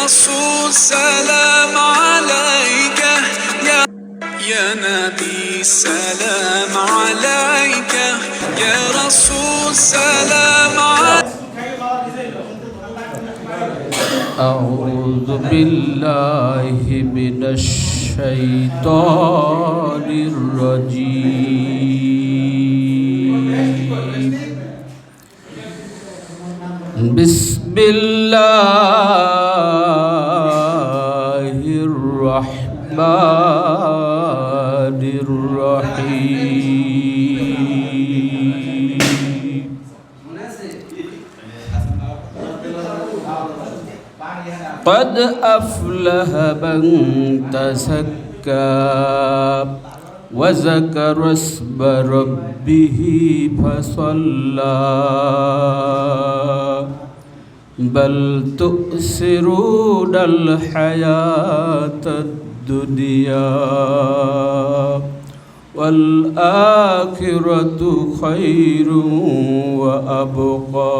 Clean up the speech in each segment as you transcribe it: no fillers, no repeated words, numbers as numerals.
رسول سلام عليك يا نبي سلام عليك يا رسول سلام عليك أعوذ بالله من الشيطان الرجيم بسم الله الرحمن الرحيم قد أفلح من تزكى وذكر اسم ربه فصلى بل تؤثرون الحياة الدنيا والآخرة خير وأبقى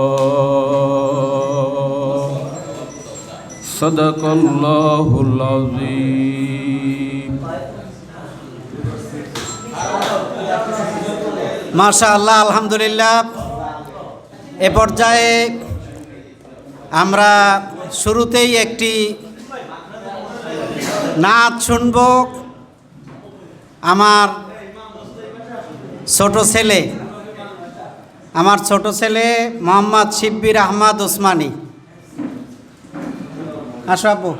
صدق الله العظيم মাশাআল্লাহ আলহামদুলিল্লাহ। এ পর্যায়ে আমরা শুরুতেই একটি নাচ শুনব। আমার ছোট ছেলে মোহাম্মদ শিব্বির আহমদ ওসমানী। আসো আপু।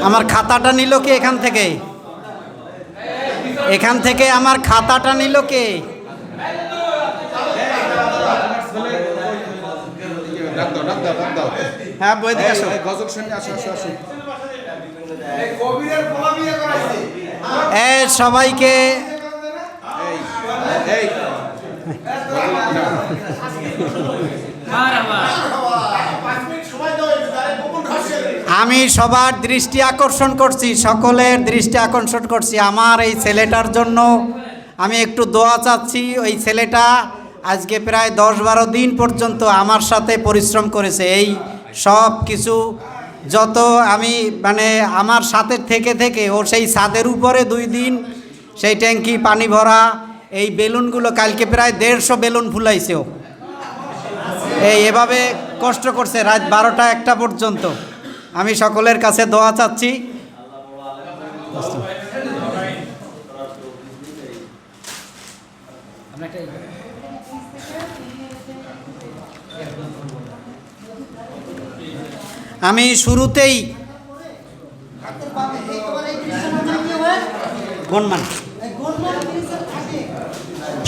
আমার খাতাটা নিল কে? এখান থেকে আমার খাতাটা নিল কে? হ্যাঁ, বই দিকে আসো। সবাইকে আমি সবার দৃষ্টি আকর্ষণ করছি, সকলের দৃষ্টি আকর্ষণ করছি। আমার এই ছেলেটার জন্য আমি একটু দোয়া চাচ্ছি। ওই ছেলেটা আজকে প্রায় 10-12 দিন পর্যন্ত আমার সাথে পরিশ্রম করেছে। এই সব কিছু যত আমি মানে আমার সাথে থেকে থেকে ও সেই ছাদের উপরে 2 দিন সেই ট্যাঙ্কি পানি ভরা, এই বেলুনগুলো কালকে প্রায় 150 বেলুন ফুলাইছে ও। এভাবে কষ্ট করছে রাত 12টা-1টা পর্যন্ত। আমি সকলের কাছে দোয়া চাচ্ছি। আমি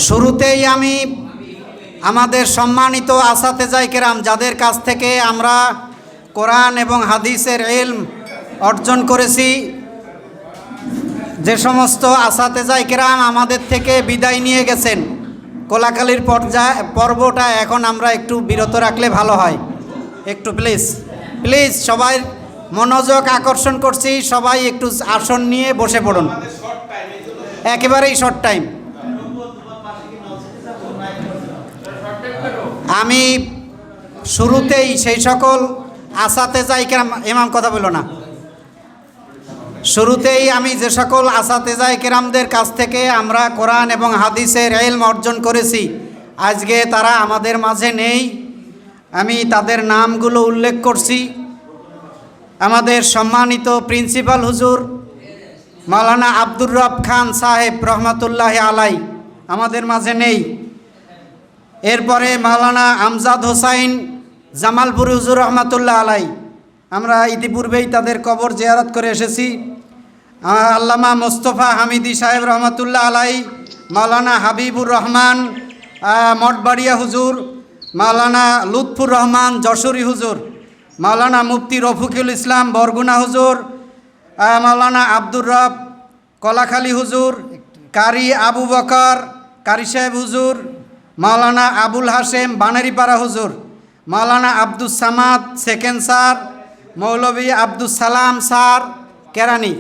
শুরুতেই আমি আমাদের সম্মানিত আসাতেজায়ে কেরাম যাদের কাছ থেকে আমরা কোরআন এবং হাদিসের ইলম অর্জন করেছি, যে সমস্ত আসাতেজায়ে কেরাম আমাদের থেকে বিদায় নিয়ে গেছেন, কোলাকালির পর্বটা এখন আমরা একটু বিরত রাখলে ভালো হয়। একটু প্লিজ সবাই মনোযোগ আকর্ষণ করছি, সবাই একটু আসন নিয়ে বসে পড়ুন, একেবারেই শর্ট টাইম। আমি শুরুতেই সেই সকল আসাতেজায়ে কেরাম, ইমাম কথা বলো না, শুরুতেই আমি যে সকল আসাতেজায়ে কেরামদের কাছ থেকে আমরা কোরআন এবং হাদিসের ইলম অর্জন করেছি, আজকে তারা আমাদের মাঝে নেই। আমি তাদের নামগুলো উল্লেখ করছি। আমাদের সম্মানিত প্রিন্সিপাল হুজুর মাওলানা আব্দুর রব খান সাহেব রহমতুল্লাহ আলাই আমাদের মাঝে নেই। এরপরে মাওলানা আমজাদ হোসাইন জামালপুরি হুজুর রহমতুল্লাহ আলাই, আমরা ইতিপূর্বেই তাদের কবর জিয়ারত করে এসেছি। আল্লামা মোস্তফা হামিদি সাহেব রহমতুল্লাহ আলাই, মাওলানা হাবিবুর রহমান মঠবাড়িয়া হুজুর, মাওলানা লুৎফুর রহমান যশোরী হুজুর, মাওলানা মুফতি রফিকুল ইসলাম বরগুনা হুজুর, মাওলানা আব্দুর রব কলাখালী হুজুর, কারি আবু বকর কারি সাহেব হুজুর, মাওলানা আবুল হাশেম বানারীপাড়া হুজুর, মাওলানা আব্দুস সামাদ সেকেন্ড স্যার, মৌলভী Abdus Salam sir কেরানি,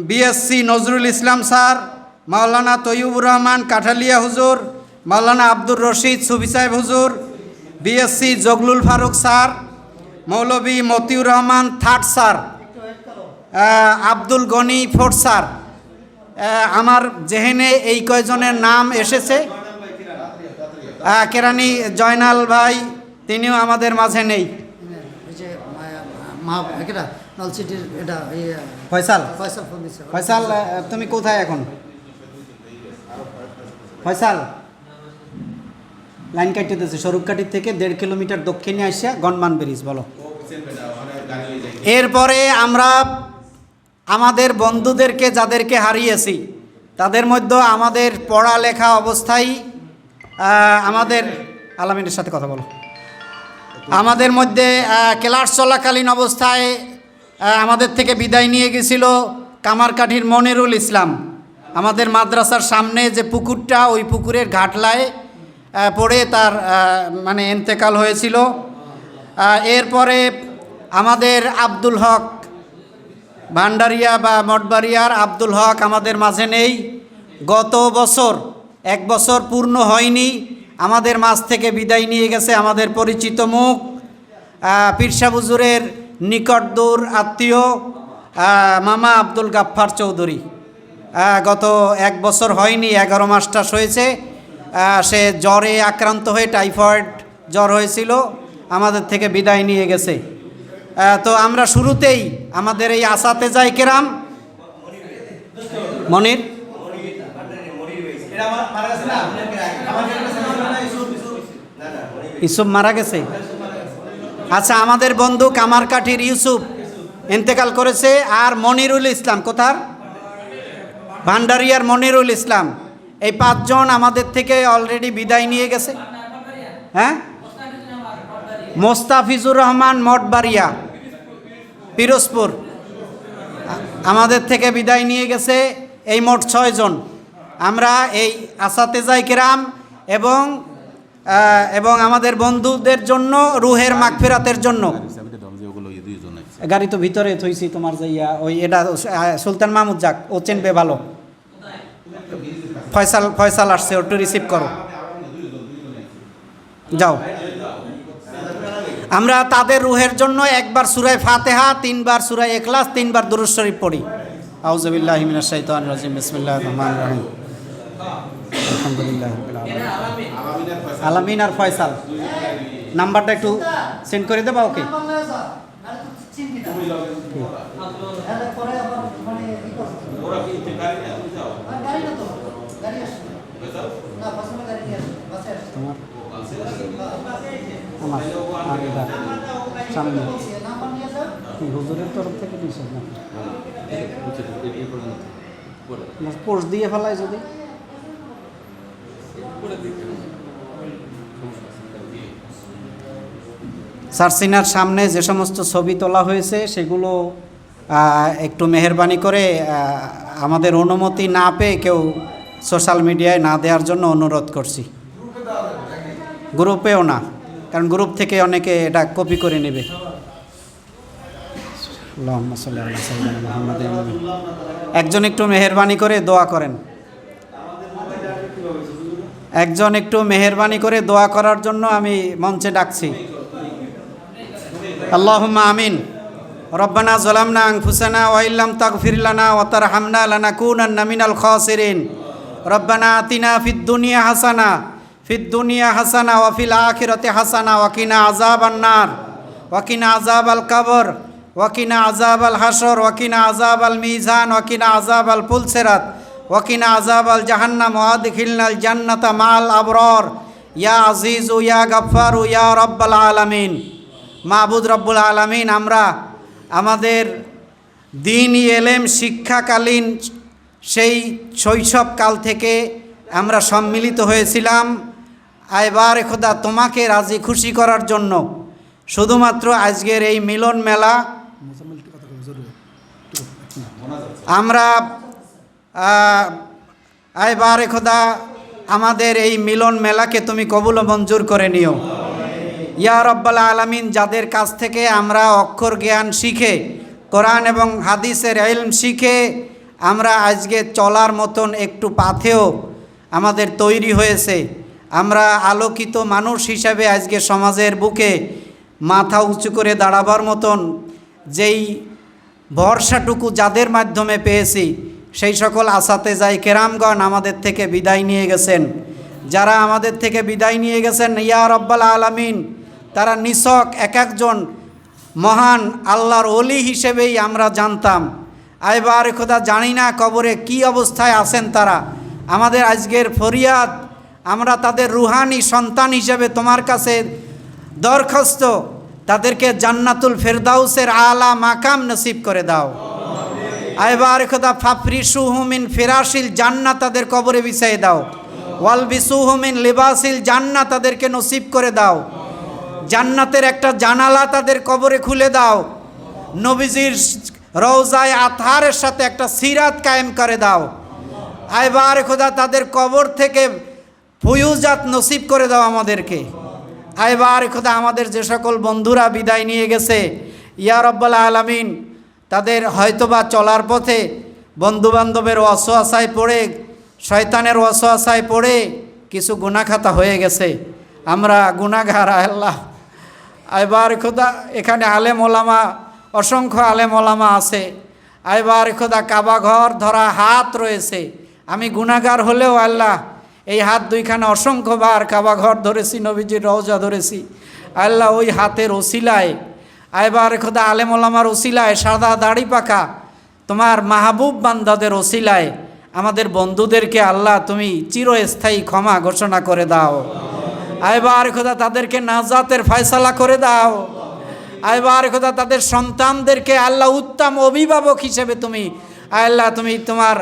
BSc Nazrul Islam sir, মাওলানা তৈয়বুর রহমান কাঠালিয়া হুজুর, মাওলানা আব্দুর রশিদ সুফি সাহেব হুজুর, BSc Zaglul Faruk sir, Maulvi Motiur Rahman third sir, Abdul Gani fourth sir. আমার জেহেনে এই কয়জনের নাম এসেছে। কেরানি জয়নাল ভাই, তিনিও আমাদের মাঝে নেই। ফয়সাল, তুমি কোথায় এখন? ফয়সাল লাইন কাটিতেছে স্বরূপকাঠির থেকে 1.5 কিলোমিটার দক্ষিণে আসিয়া গনমান ব্রিজ। বলো। এরপরে আমরা আমাদের বন্ধুদেরকে যাদেরকে হারিয়েছি, তাদের মধ্যে আমাদের পড়ালেখা অবস্থায় আমাদের আলামিনের সাথে কথা বলো, আমাদের মধ্যে ক্লাস চলাকালীন অবস্থায় আমাদের থেকে বিদায় নিয়ে গেছিল কামারকাঠির মনিরুল ইসলাম। আমাদের মাদ্রাসার সামনে যে পুকুরটা, ওই পুকুরের ঘাটলায় পড়ে তার মানে ইন্তেকাল হয়েছিল। এরপরে আমাদের আব্দুল হক ভান্ডারিয়া বা মঠবাড়িয়ার আব্দুল হক আমাদের মাঝে নেই। গত বছর 1 বছর পূর্ণ হয়নি, আমাদের মাঝ থেকে বিদায় নিয়ে গেছে আমাদের পরিচিত মুখ, পীরসাহ হুজুরের নিকট দূর আত্মীয় মামা আব্দুল গাফফার চৌধুরী। গত 1 বছর হয়নি, 11 মাসটাস হয়েছে। সে জ্বরে আক্রান্ত হয়ে টাইফয়েড জ্বর হয়েছিল, আমাদের থেকে বিদায় নিয়ে গেছে। তো আমরা শুরুতেই আমাদের এই আসাতেজায়ে কেরাম মনির ইউসুফ মারা গেছে। আচ্ছা, আমাদের বন্ধু কামারকাঠির ইউসুফ ইন্তেকাল করেছে। আর মনিরুল ইসলাম কোথার? ভান্ডারিয়ার মনিরুল ইসলাম। এই 5 জন আমাদের থেকে অলরেডি বিদায় নিয়ে গেছে। হ্যাঁ, মোস্তাফিজুর রহমান মঠবাড়িয়া পিরোজপুর আমাদের থেকে বিদায় নিয়ে গেছে। এই মোট 6 জন। আমরা এই আসাতেজায়ে কেরাম এবং আমাদের বন্ধুদের জন্য রুহের মাগফিরাতের জন্য, গাড়ি তো ভিতরে থইছি তোমার যাইয়া, ওই এটা সুলতান মাহমুদ যাক, ও চেনবে ভালো। ফয়সাল আসছে, ওটু রিসিভ করো, যাও। আমরা তাদের রুহের জন্য একবার সূরা ফাতিহা, 3 বার সূরা ইখলাস, 3 বার দুরূদ শরীফ পড়ি। আউযু বিল্লাহি মিনাশ শাইতানির রাজিম, বিসমিল্লাহির রহমানির রহিম, আলহামদুলিল্লাহি রাব্বিল আলামিন। আলামিন আর ফয়সাল নাম্বারটা একটু সেন্ড করে দেবা, ওকে? আমার আর এটা সামনে হুজুরের তরফ থেকে দিয়েছে না, পোস্ট দিয়ে ফেলায় যদি। সার্সিনার সামনে যে সমস্ত ছবি তোলা হয়েছে সেগুলো একটু মেহেরবানি করে আমাদের অনুমতি না পেয়ে কেউ সোশ্যাল মিডিয়ায় না দেওয়ার জন্য অনুরোধ করছি। গ্রুপেও না, কারণ গ্রুপ থেকে অনেকে এটা কপি করে নেবে। একজন একটু মেহেরবানি করে দোয়া করেন, একজন একটু মেহেরবানি করে দোয়া করার জন্য আমি মঞ্চে ডাকছি। আল্লাহুম্মা আমিন। রব্বানা যালামনা আনফুসানা ওয়া ইল্লাম তাগফির লানা ওয়া তারহামনা লানাকুনান্না মিনাল খাসিরিন। রব্বানা আতিনা ফিদ দুনিয়া হাসানা ওয়া ফিল আখিরাতি হাসানা ওয়া কিনা আযাবান নার ওয়া কিনা আযাবাল কবর ওয়া কিনা আযাবাল হাসর ওয়া কিনা আযাবাল মিজান ওয়া কিনা আযাবাল পুলসিরাত ওয়া কিনা আযাবাল জাহান্নাম ওয়া আদখিলনাল জান্নাতা মাল আবরার ইয়া আজিজু ইয়া গাফফারু ইয়া রাব্বাল আলামিন। মাবুদ রব্বুল আলামিন, আমরা আমাদের দ্বীনি ইলম শিক্ষাকালীন সেই শৈশবকাল থেকে আমরা সম্মিলিত হয়েছিলাম এবার খোদা তোমাকে রাজি খুশি করার জন্য। শুধুমাত্র আজকের এই মিলন মেলা আমরা এবার খোদা আমাদের এই মিলন মেলাকে তুমি কবুল ও মঞ্জুর করে নিও ইয়া রব্বাল আলামিন। যাদের কাছ থেকে আমরা অক্ষর জ্ঞান শিখে, কোরআন এবং হাদিসের ইলম শিখে আমরা আজকে চলার মতন একটু পাথেও আমাদের তৈরি হয়েছে, আমরা আলোকিত মানুষ হিসাবে আজকে সমাজের বুকে মাথা উঁচু করে দাঁড়াবার মতন যেই ভরসাটুকু যাদের মাধ্যমে পেয়েছি, সেই সকল আসাতেজায়ে কেরামগণ আমাদের থেকে বিদায় নিয়ে গেছেন। যারা আমাদের থেকে বিদায় নিয়ে গেছেন ইয়া রব্বাল আলামিন, তারা নিছক এক একজন মহান আল্লাহর ওলি হিসেবেই আমরা জানতাম। এবার খোদা জানি না কবরে কি অবস্থায় আছেন তারা। আমাদের আজকের ফরিয়াদ, আমরা তাদের রুহানি সন্তান হিসেবে তোমার কাছে দরখাস্ত, তাদেরকে জান্নাতুল ফেরদাউসের আলা মাকাম নসিব করে দাও। এবার খোদা ফাফরিসুহু মিন ফিরাশিল জান্নাত, তাদের কবরে বিছাইয়ে দাও। ওয়ালবিসুহু মিন লিবাসিল জান্নাত, তাদেরকে নসিব করে দাও। জান্নাতের একটা জানালা তাদের কবরে খুলে দাও। নবীজির রওজায়ে আতহারের সাথে একটা সিরাত কায়েম করে দাও। এবার খোদা তাদের কবর থেকে ফুয়ুজাত নসিব করে দাও আমাদেরকে। এবার খোদা আমাদের যে সকল বন্ধুরা বিদায় নিয়ে গেছে ইয়া রব্বাল আলামিন, তাদের হয়তোবা চলার পথে বন্ধুবান্ধবের ওয়াসওয়াসায় পড়ে, শয়তানের ওয়াসওয়াসায় পড়ে কিছু গুনাহখাতা হয়ে গেছে। আমরা গুনাহগার আল্লাহ। এবার খোদা এখানে আলেম ওলামা, অসংখ্য আলেম ওলামা আছে। এবার খোদা কাবা ঘর ধরা হাত রয়েছে। আমি গুনাহগার হলেও আল্লাহ এই হাত দুইখানে অসংখ্যবার কাবা ঘর ধরেছি, নবীজির রওজা ধরেছি। আল্লাহ ওই হাতের ওসিলায়, এবার খোদা আলেম ওলামার ওসিলায়, সাদা দাড়ি পাকা তোমার মাহবুব বান্দাদের ওসিলায় আমাদের বন্ধুদেরকে আল্লাহ তুমি চিরস্থায়ী ক্ষমা ঘোষণা করে দাও। এবার খোদা তাদেরকে নাজাতের ফয়সালা করে দাও। এবার খোদা তাদের সন্তানদেরকে আল্লাহ উত্তম অভিভাবক হিসেবে তুমি আল্লাহ তুমি তোমার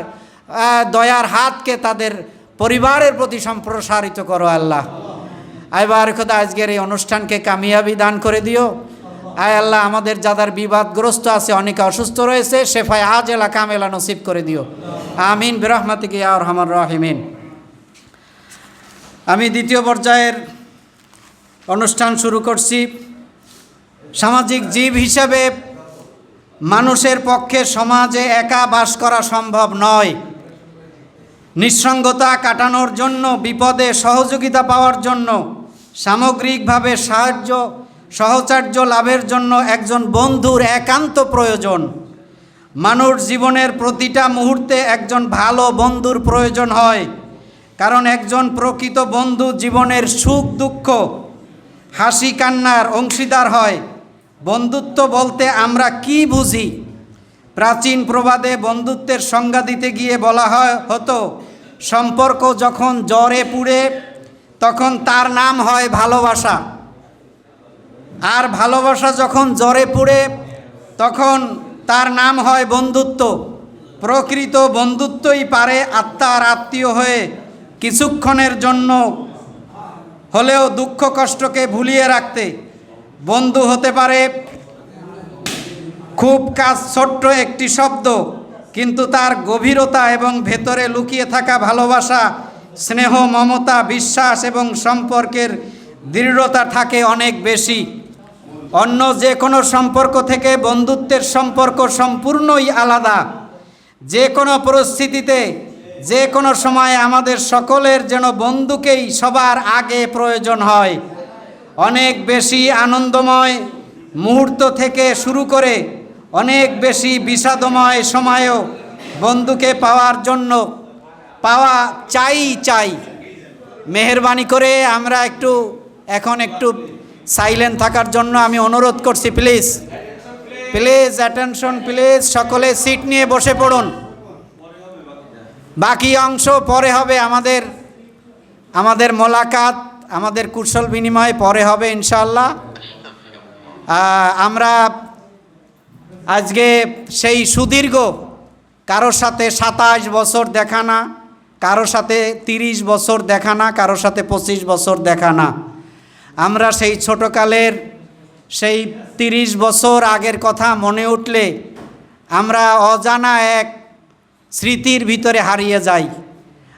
দয়ার হাতকে তাদের পরিবারের প্রতি সম্প্রসারিত করো আল্লাহ। এবার খোদা আজকের এই অনুষ্ঠানকে কামিয়াবি দান করে দিও। আয় আল্লাহ, আমাদের যাদের বিবাদগ্রস্ত আছে, অনেকে অসুস্থ রয়েছে, শেফায়ে আজেলা কামেলা নসিব করে দিও। আমিন বিরহমাতিকা ইয়া আরহামার রাহিমিন। আমি দ্বিতীয় পর্যায়ের অনুষ্ঠান শুরু করছি। সামাজিক জীব হিসাবে মানুষের পক্ষে সমাজে একা বাস করা সম্ভব নয়। নিঃসঙ্গতা কাটানোর জন্য, বিপদে সহযোগিতা পাওয়ার জন্য, সামগ্রিকভাবে সহচর্য লাভের জন্য একজন বন্ধুর একান্ত প্রয়োজন। মানুষ জীবনের প্রতিটা মুহূর্তে একজন ভালো বন্ধুর প্রয়োজন হয়, কারণ একজন প্রকৃত বন্ধু জীবনের সুখ দুঃখ, হাসি কান্নার অংশীদার হয়। বন্ধুত্ব বলতে আমরা কি বুঝি? প্রাচীন প্রবাদে বন্ধুত্বের সংজ্ঞা দিতে গিয়ে বলা হতো, সম্পর্ক যখন জ্বরে পুড়ে তখন তার নাম হয় ভালোবাসা, আর ভালোবাসা যখন জ্বরে পুড়ে তখন তার নাম হয় বন্ধুত্ব। প্রকৃত বন্ধুত্বই পারে আত্মার আত্মীয় হয়ে কিছুক্ষণের জন্য হলেও দুঃখ কষ্টকে ভুলিয়ে রাখতে। বন্ধু হতে পারে খুব ছোট্ট একটি শব্দ, কিন্তু তার গভীরতা এবং ভেতরে লুকিয়ে থাকা ভালোবাসা, স্নেহ, মমতা, বিশ্বাস এবং সম্পর্কের দৃঢ়তা থাকে অনেক বেশি। অন্য যে কোনো সম্পর্ক থেকে বন্ধুত্বের সম্পর্ক সম্পূর্ণই আলাদা। যে কোনো পরিস্থিতিতে, যে কোনো সময় আমাদের সকলের যেন বন্ধুকেই সবার আগে প্রয়োজন হয়। অনেক বেশি আনন্দময় মুহূর্ত থেকে শুরু করে অনেক বেশি বিষাদময় সময়েও বন্ধুকে পাওয়ার জন্য চাই। মেহেরবানি করে আমরা এখন একটু সাইলেন্ট থাকার জন্য আমি অনুরোধ করছি। প্লিজ অ্যাটেনশন প্লিজ, সকলে সিট নিয়ে বসে পড়ুন। বাকি অংশ পরে হবে, আমাদের মোলাকাত, আমাদের কুশল বিনিময় পরে হবে ইনশাআল্লাহ। আমরা আজকে সেই সুদীর্ঘ, কারোর সাথে 27 বছর দেখা না, কারোর সাথে 30 বছর দেখা না, কারোর সাথে 25 বছর দেখা না, আমরা সেই ছোটকালের সেই 30 বছর আগের কথা মনে উঠলে আমরা অজানা এক স্মৃতির ভিতরে হারিয়ে যাই।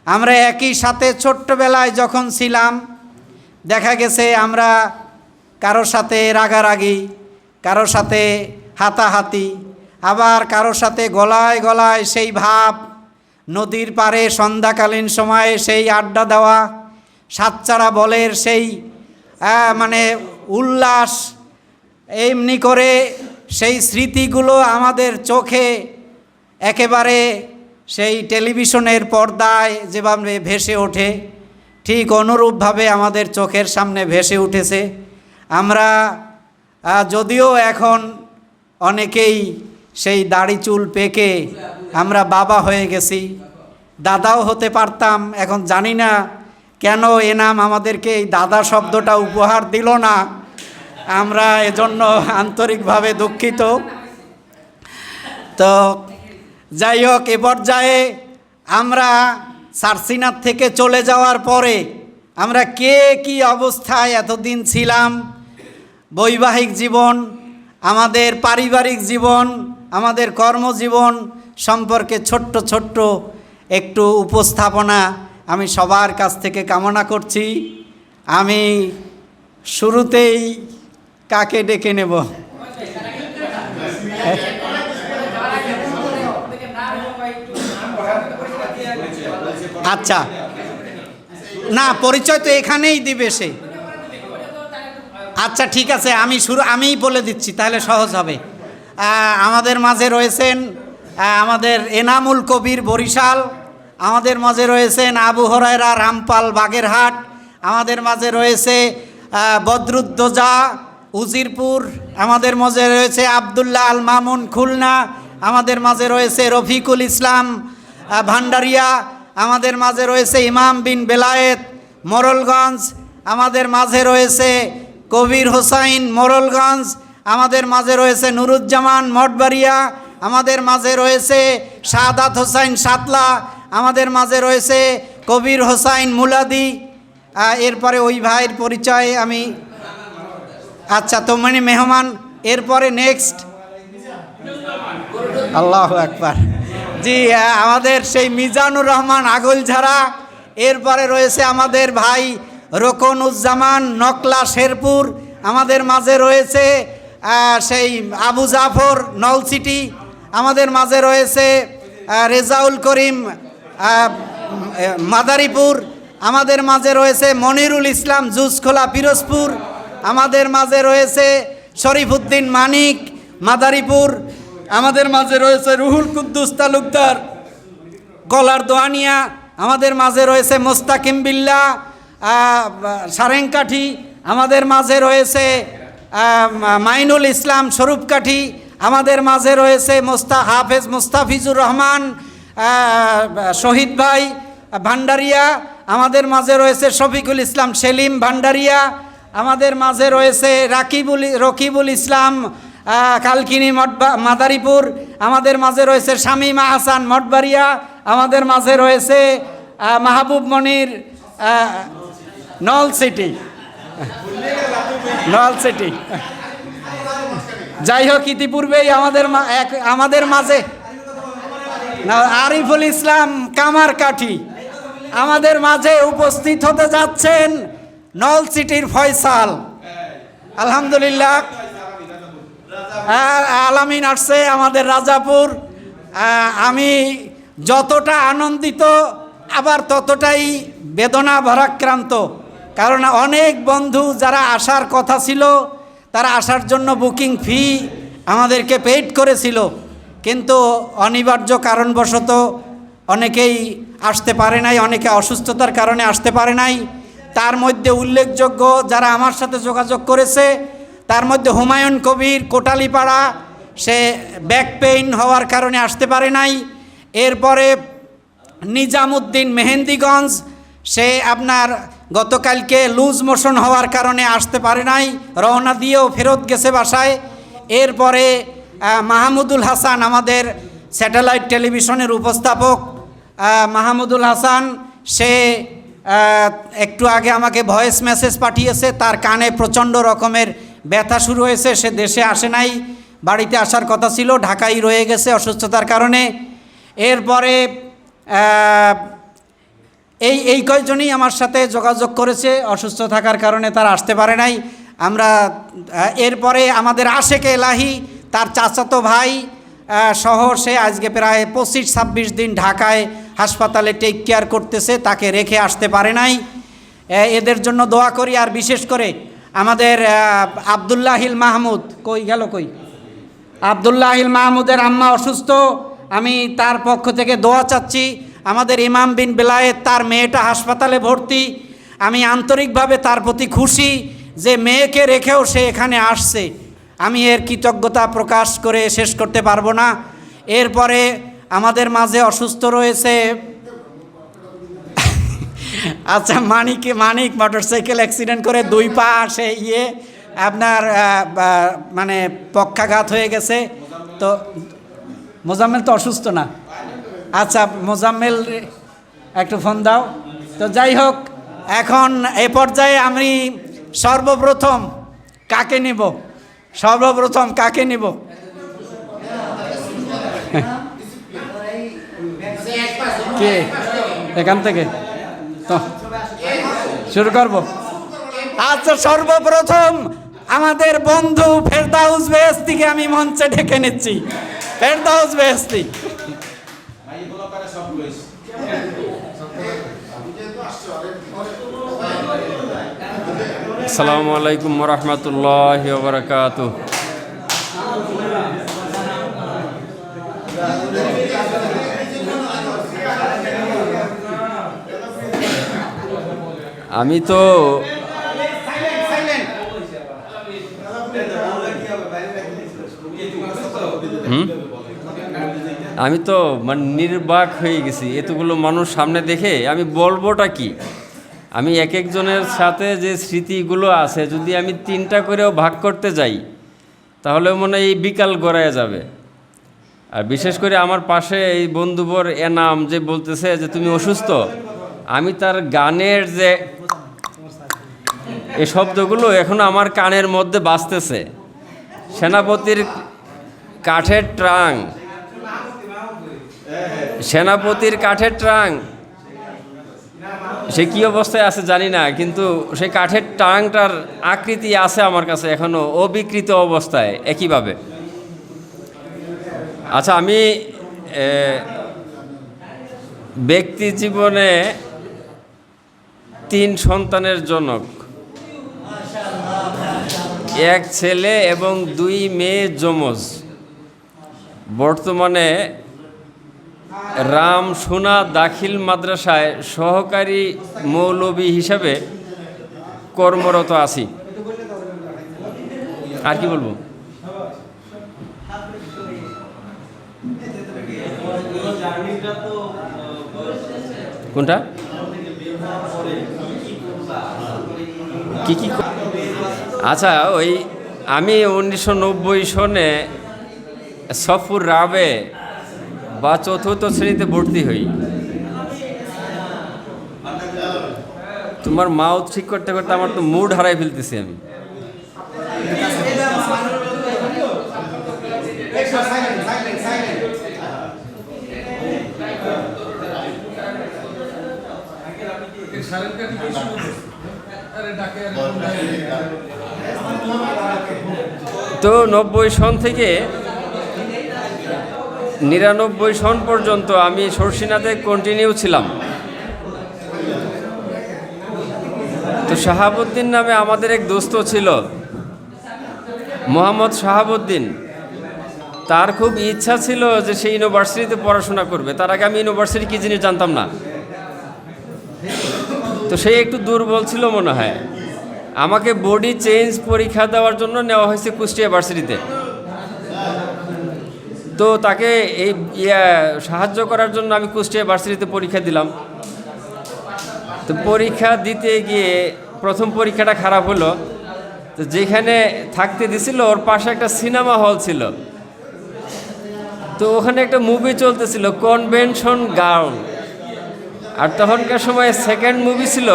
আমরা একই সাথে ছোট্টবেলায় যখন ছিলাম, দেখা গেছে আমরা কারোর সাথে রাগারাগি, কারোর সাথে হাতাহাতি, আবার কারোর সাথে গলায় গলায় সেই ভাব, নদীর পাড়ে সন্ধ্যাকালীন সময়ে সেই আড্ডা দেওয়া, সাতচারা বলের সেই উল্লাস, এমনি করে সেই স্মৃতিগুলো আমাদের চোখে একেবারে সেই টেলিভিশনের পর্দায় যেভাবে ভেসে ওঠে, ঠিক অনুরূপভাবে আমাদের চোখের সামনে ভেসে উঠেছে। আমরা যদিও এখন অনেকেই সেই দাড়ি চুল পেকে আমরা বাবা হয়ে গেছি, দাদাও হতে পারতাম, এখন জানি না কেন এ নাম আমাদেরকে এই দাদা শব্দটা উপহার দিল না। আমরা এজন্য আন্তরিকভাবে দুঃখিত। তো যাই হোক, এ পর্যায়ে আমরা সারসিনার থেকে চলে যাওয়ার পরে আমরা কে কি অবস্থায় এতদিন ছিলাম, বৈবাহিক জীবন, আমাদের পারিবারিক জীবন, আমাদের কর্মজীবন সম্পর্কে ছোট্ট ছোট্ট একটু উপস্থাপনা আমি সবার কাছ থেকে কামনা করছি। আমি শুরুতেই কাকে ডেকে নেব? আচ্ছা, না, পরিচয় তো এখানেই দিবে সে। আচ্ছা ঠিক আছে, আমিই বলে দিচ্ছি, তাহলে সহজ হবে। আমাদের মাঝে রয়েছেন আমাদের এনামুল কবির বরিশাল, আমাদের মাঝে রয়েছেন আবু হরায়রা রামপাল বাগেরহাট, আমাদের মাঝে রয়েছে বদরুদ্দোজা উজিরপুর, আমাদের মাঝে রয়েছে আবদুল্লাহ আল মামুন খুলনা, আমাদের মাঝে রয়েছে রফিকুল ইসলাম ভান্ডারিয়া, আমাদের মাঝে রয়েছে ইমাম বিন বেলায়েত মোরলগঞ্জ, আমাদের মাঝে রয়েছে কবির হোসাইন মোরলগঞ্জ, আমাদের মাঝে রয়েছে নুরুজ্জামান মঠবাড়িয়া, আমাদের মাঝে রয়েছে শাহাদাত হোসাইন সাতলা, আমাদের মাঝে রয়েছে কবির হোসাইন মুলাদি। এরপরে ওই ভাইয়ের পরিচয় আমি, আচ্ছা তো মেহমান, এরপরে নেক্সট আল্লাহু আকবার, জি আমাদের সেই মিজানুর রহমান আগলঝাড়া, এরপরে রয়েছে আমাদের ভাই রোকনুজ্জামান নকলা শেরপুর, আমাদের মাঝে রয়েছে সেই আবু জাফর নলসিটি, আমাদের মাঝে রয়েছে রেজাউল করিম মাদারীপুর, আমাদের মাঝে রয়েছে মনিরুল ইসলাম জুসখোলা পিরোজপুর, আমাদের মাঝে রয়েছে শরীফউদ্দিন মানিক মাদারীপুর, আমাদের মাঝে রয়েছে রুহুল কুদ্দুস তালুকদার কলার দোয়ানিয়া, আমাদের মাঝে রয়েছে মোস্তাকিম বিল্লাহ সারেংকাঠি, আমাদের মাঝে রয়েছে মাইনুল ইসলাম স্বরূপকাঠি, আমাদের মাঝে রয়েছে হাফেজ মোস্তাফিজুর রহমান শহীদ ভাই ভান্ডারিয়া, আমাদের মাঝে রয়েছে শফিকুল ইসলাম সেলিম ভান্ডারিয়া, আমাদের মাঝে রয়েছে রকিবুল ইসলাম কালকিনি মাদারীপুর, আমাদের মাঝে রয়েছে শামীমা হাসান মঠবাড়িয়া, আমাদের মাঝে রয়েছে মাহবুব মনির নলসিটি। যাই হোক, ইতিপূর্বেই আমাদের মাঝে আরিফুল ইসলাম কামারকাঠি, আমাদের মাঝে উপস্থিত হতে যাচ্ছেন নলসিটির ফয়সাল, আলহামদুলিল্লাহ। আলামিন আসছে আমাদের রাজাপুর। আমি যতটা আনন্দিত আবার ততটাই বেদনা ভারাক্রান্ত, কারণ অনেক বন্ধু যারা আসার কথা ছিল তারা আসার জন্য বুকিং ফি আমাদেরকে পেইড করেছিল, কিন্তু অনিবার্য কারণবশত অনেকেই আসতে পারে নাই, অনেকে অসুস্থতার কারণে আসতে পারে নাই। তার মধ্যে উল্লেখযোগ্য যারা আমার সাথে যোগাযোগ করেছে, তার মধ্যে হুমায়ুন কবির কোটালীপাড়া, সে ব্যাক পেইন হওয়ার কারণে আসতে পারে নাই। এরপরে নিজামুদ্দিন মেহেন্দিগঞ্জ, সে আপনার গতকালকে লুজ মোশন হওয়ার কারণে আসতে পারে নাই, রওনা দিয়েও ফেরত গেছে বাসায়। এরপরে মাহমুদুল হাসান, আমাদের স্যাটেলাইট টেলিভিশনের উপস্থাপক মাহমুদুল হাসান, সে একটু আগে আমাকে ভয়েস মেসেজ পাঠিয়েছে, তার কানে প্রচণ্ড রকমের ব্যথা শুরু হয়েছে, সে দেশে আসে নাই, বাড়িতে আসার কথা ছিল, ঢাকায় রয়ে গেছে অসুস্থতার কারণে। এরপরে এই কয়েকজনই আমার সাথে যোগাযোগ করেছে, অসুস্থ থাকার কারণে তারা আসতে পারে নাই। এরপরে আমাদের আশেকে এলাহি, তার চাচাতো ভাই সহ সে আজকে প্রায় 25-26 দিন ঢাকায় হাসপাতালে টেক কেয়ার করতেছে, তাকে রেখে আসতে পারে নাই। এদের জন্য দোয়া করি। আর বিশেষ করে আমাদের আবদুল্লাহিল মাহমুদ আবদুল্লাহিল মাহমুদের আম্মা অসুস্থ, আমি তার পক্ষ থেকে দোয়া চাচ্ছি। আমাদের ইমাম বিন বেলায়েত, তার মেয়েটা হাসপাতালে ভর্তি, আমি আন্তরিকভাবে তার প্রতি খুশি যে মেয়েকে রেখেও সে এখানে আসছে, আমি এর কৃতজ্ঞতা প্রকাশ করে শেষ করতে পারবো না। এরপরে আমাদের মাঝে অসুস্থ রয়েছে আচ্ছা মানিক মোটরসাইকেল অ্যাক্সিডেন্ট করে 2 পা সে আপনার মানে পক্ষাঘাত হয়ে গেছে। তো মোজাম্মেল তো অসুস্থ না, আচ্ছা মোজাম্মেল একটু ফোন দাও। তো যাই হোক, এখন এ পর্যায়ে আমি সর্বপ্রথম কাকে নিব কে এখান থেকে তো শুরু করব। আচ্ছা, সর্বপ্রথম আমাদের বন্ধু ফেরদাউস বেহেশতিকে আমি মঞ্চে ডেকে নিচ্ছি। ফেরদাউস বেহেশতি। আসসালামু আলাইকুম ওয়া রাহমাতুল্লাহি ওয়া বারাকাতুহু। আমি তো মানে নির্বাক হয়ে গেছি, এতগুলো মানুষ সামনে দেখে আমি বলবোটা কি। আমি এক একজনের সাথে যে স্মৃতিগুলো আছে, যদি আমি 3টা করেও ভাগ করতে যাই তাহলে মনে হয় এই বিকাল গড়ায় যাবে। আর বিশেষ করে আমার পাশে এই বন্ধুবর এনাম যে বলতেছে যে তুমি অসুস্থ, আমি তার গানের যে এই শব্দগুলো এখনো আমার কানের মধ্যে বাজতেছে। সেনাপতির কাঠের ট্রাং সে কী অবস্থায় আছে জানি না, কিন্তু সেই কাঠের ট্রাংটার আকৃতি আছে আমার কাছে এখনো অবিকৃত অবস্থায় একইভাবে। আচ্ছা, আমি ব্যক্তি জীবনে 3 সন্তানের জনক, 1 ছেলে এবং 2 মেয়ে যমজ। বর্তমানে রামসোনা দাখিল মাদ্রাসায় সহকারী মৌলবী হিসাবে কর্মরত আছি। আর কি বলবো? কোনটা কি কি? আচ্ছা, ওই আমি 1990 সনে সফুর রাবে বা 4র্থ শ্রেণীতে ভর্তি হই। তোমার মাউথ ঠিক করতে করতে আমার তো মুড হারাই ফেলতেছি আমি। তো 90 সন থেকে 99 সন পর্যন্ত আমি শর্ষিনাতে কন্টিনিউ ছিলাম। তো শাহাবুদ্দিন নামে আমাদের এক দোস্ত ছিল, মোহাম্মদ শাহাবুদ্দিন। তার খুব ইচ্ছা ছিল যে সে ইউনিভার্সিটিতে পড়াশোনা করবে। তার আগে আমি ইউনিভার্সিটি কী জিনিস জানতাম না। তো সে একটু দুর্বল ছিল মনে হয়। আমাকে বডি চেঞ্জ পরীক্ষা দেওয়ার জন্য নেওয়া হয়েছে কুষ্টিয়া ভার্সিটিতে। তো তাকে এই সাহায্য করার জন্য আমি কুষ্টিয়া ভার্সিটিতে পরীক্ষা দিলাম। তো পরীক্ষা দিতে গিয়ে প্রথম পরীক্ষাটা খারাপ হলো। তো যেখানে থাকতে দিছিল ওর পাশে একটা সিনেমা হল ছিল। তো ওখানে একটা মুভি চলতেছিল, কনভেনশন গার্ল। আর তখনকার সময় সেকেন্ড মুভি ছিল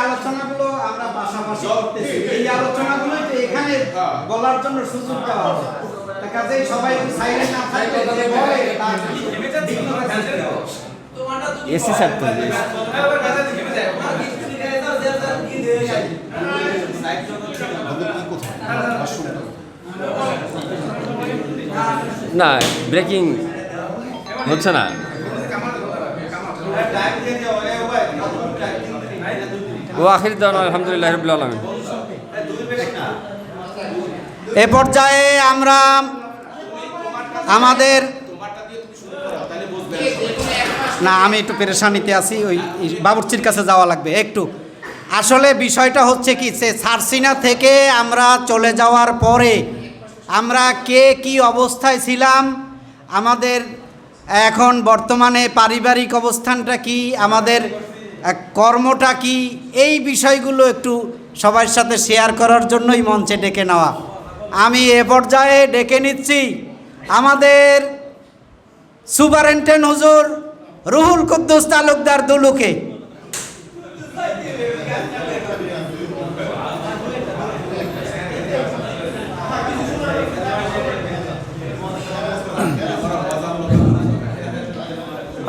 আলোচনাগুলো আমরা পাশাপাশি করতেছি, এই আলোচনাগুলো এখানে বলার জন্য সুযোগ দেওয়া হবে। কাজেই সবাই সাইলেন্ট না থাকলে যে বলে এসি স্যার তো না, ব্রেকিং হচ্ছে না। ও আখির দাওয়ানা আলহামদুলিল্লাহ রাব্বিল আলামিন। এ পর্যায়ে আমরা আমাদের না, আমি একটু পেরেশানিতে আছি, ওই বাবুর্চির কাছে যাওয়া লাগবে একটু। আসলে বিষয়টা হচ্ছে কি, সে সারসিনা থেকে আমরা চলে যাওয়ার পরে আমরা কে কি অবস্থায় ছিলাম, আমাদের এখন বর্তমানে পারিবারিক অবস্থানটা কি, আমাদের কর্মটা কি, এই বিষয়গুলো একটু সবার সাথে শেয়ার করার জন্যই মঞ্চে ডেকে নেওয়া। আমি এ পর্যায়ে ডেকে নিচ্ছি আমাদের সুপারিনটেন্ডেন্ট হুজুর রুহুল কুদ্দুস তালুকদার দুলুকে।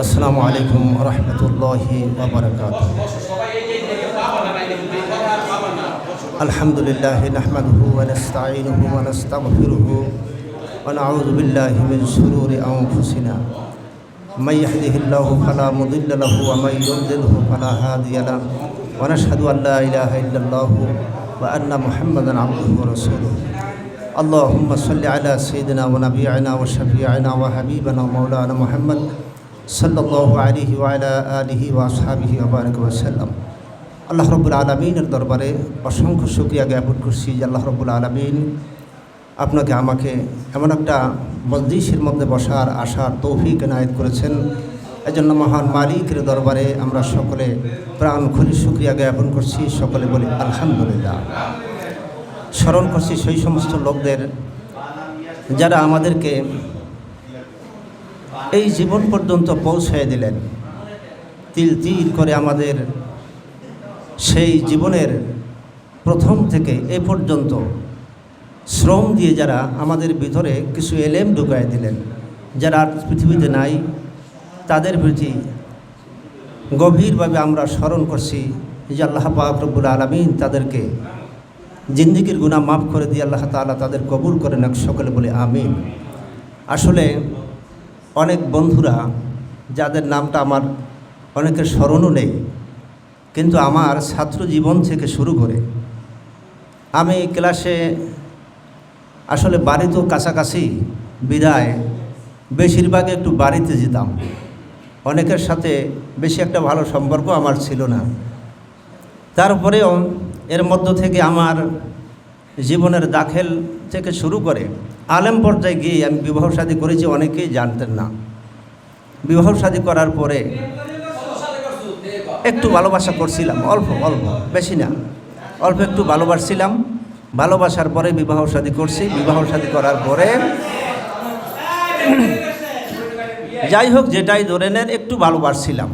আসসালামু আলাইকুম ওয়া রাহমাতুল্লাহি ওয়া বারাকাতুহু। আলহামদুলিল্লাহি নাহমাদুহু ওয়া নাস্তাঈনুহু ওয়া নাস্তাগফিরুহু ওয়া নাউযু বিল্লাহি মিন শুরুরি আনফুসিনা। মান ইয়াহদিহিল্লাহু ফালা মুদিল্লা লাহু ওয়া মান ইউদ্লিলহু ফালা হাদিয়া লাহু ওয়া নাশহাদু আন লা ইলাহা ইল্লাল্লাহু ওয়া আন্না মুহাম্মাদান আবদুহু ওয়া রাসূলুহু। আল্লাহুম্মা সাল্লি আলা সাইয়্যিদিনা ওয়া নাবিয়িনা ওয়া শাফিঈনা ওয়া হাবিবানা মাওলানা মুহাম্মদ সাল্লাল্লাহু আলাইহি ওয়া আলা আলিহি ওয়া আসহাবিহি ওয়া বারাকা ওয়া সাল্লাম। আল্লাহ রাব্বুল আলামিনের দরবারে অসংখ্য শুকরিয়া জ্ঞাপন করছি যে আল্লাহ রাব্বুল আলামিন আপনাকে আমাকে এমন একটা মজলিসের মধ্যে বসার আশার তৌফিক এনায়েত করেছেন। এজন্য মহান মালিকের দরবারে আমরা সকলে প্রাণ খুলে শুকরিয়া জ্ঞাপন করছি। সকলে বলি আলহামদুলিল্লাহ। স্মরণ করছি সেই সমস্ত লোকদের যারা আমাদেরকে এই জীবন পর্যন্ত পৌঁছায় দিলেন, তিল তিল করে আমাদের সেই জীবনের প্রথম থেকে এ পর্যন্ত শ্রম দিয়ে যারা আমাদের ভিতরে কিছু এলেম ঢুকায় দিলেন, যারা পৃথিবীতে নাই, তাদের প্রতি গভীরভাবে আমরা স্মরণ করছি যে আল্লাহ পাক রব্বুল আলামিন তাদেরকে জিন্দিগির গুনাহ মাফ করে দিয়ে আল্লাহ তাআলা তাদের কবুল করে নেক, সকলে বলে আমিন। আসলে অনেক বন্ধুরা যাদের নামটা আমার অনেকের স্মরণও নেই, কিন্তু আমার ছাত্র জীবন থেকে শুরু করে আমি ক্লাসে আসলে বাড়ি তো কাছাকাছি বিদায় বেশিরভাগ একটু বাড়িতে যেতাম। অনেকের সাথে বেশি একটা ভালো সম্পর্ক আমার ছিল না। তারপরেও এর মধ্য থেকে আমার জীবনের দাখেল থেকে শুরু করে আলেম পর্যায়ে গিয়ে আমি বিবাহ শাদী করেছি, অনেকেই জানতেন না। বিবাহ শাদী করার পরে একটু ভালোবাসা করছিলাম, অল্প অল্প, বেশি না, অল্প একটু ভালোবাসছিলাম। ভালোবাসার পরে বিবাহ শাদী করছি। বিবাহ শাদী করার পরে যাই হোক, যেটাই ধরে নেন, একটু ভালোবাসছিলাম।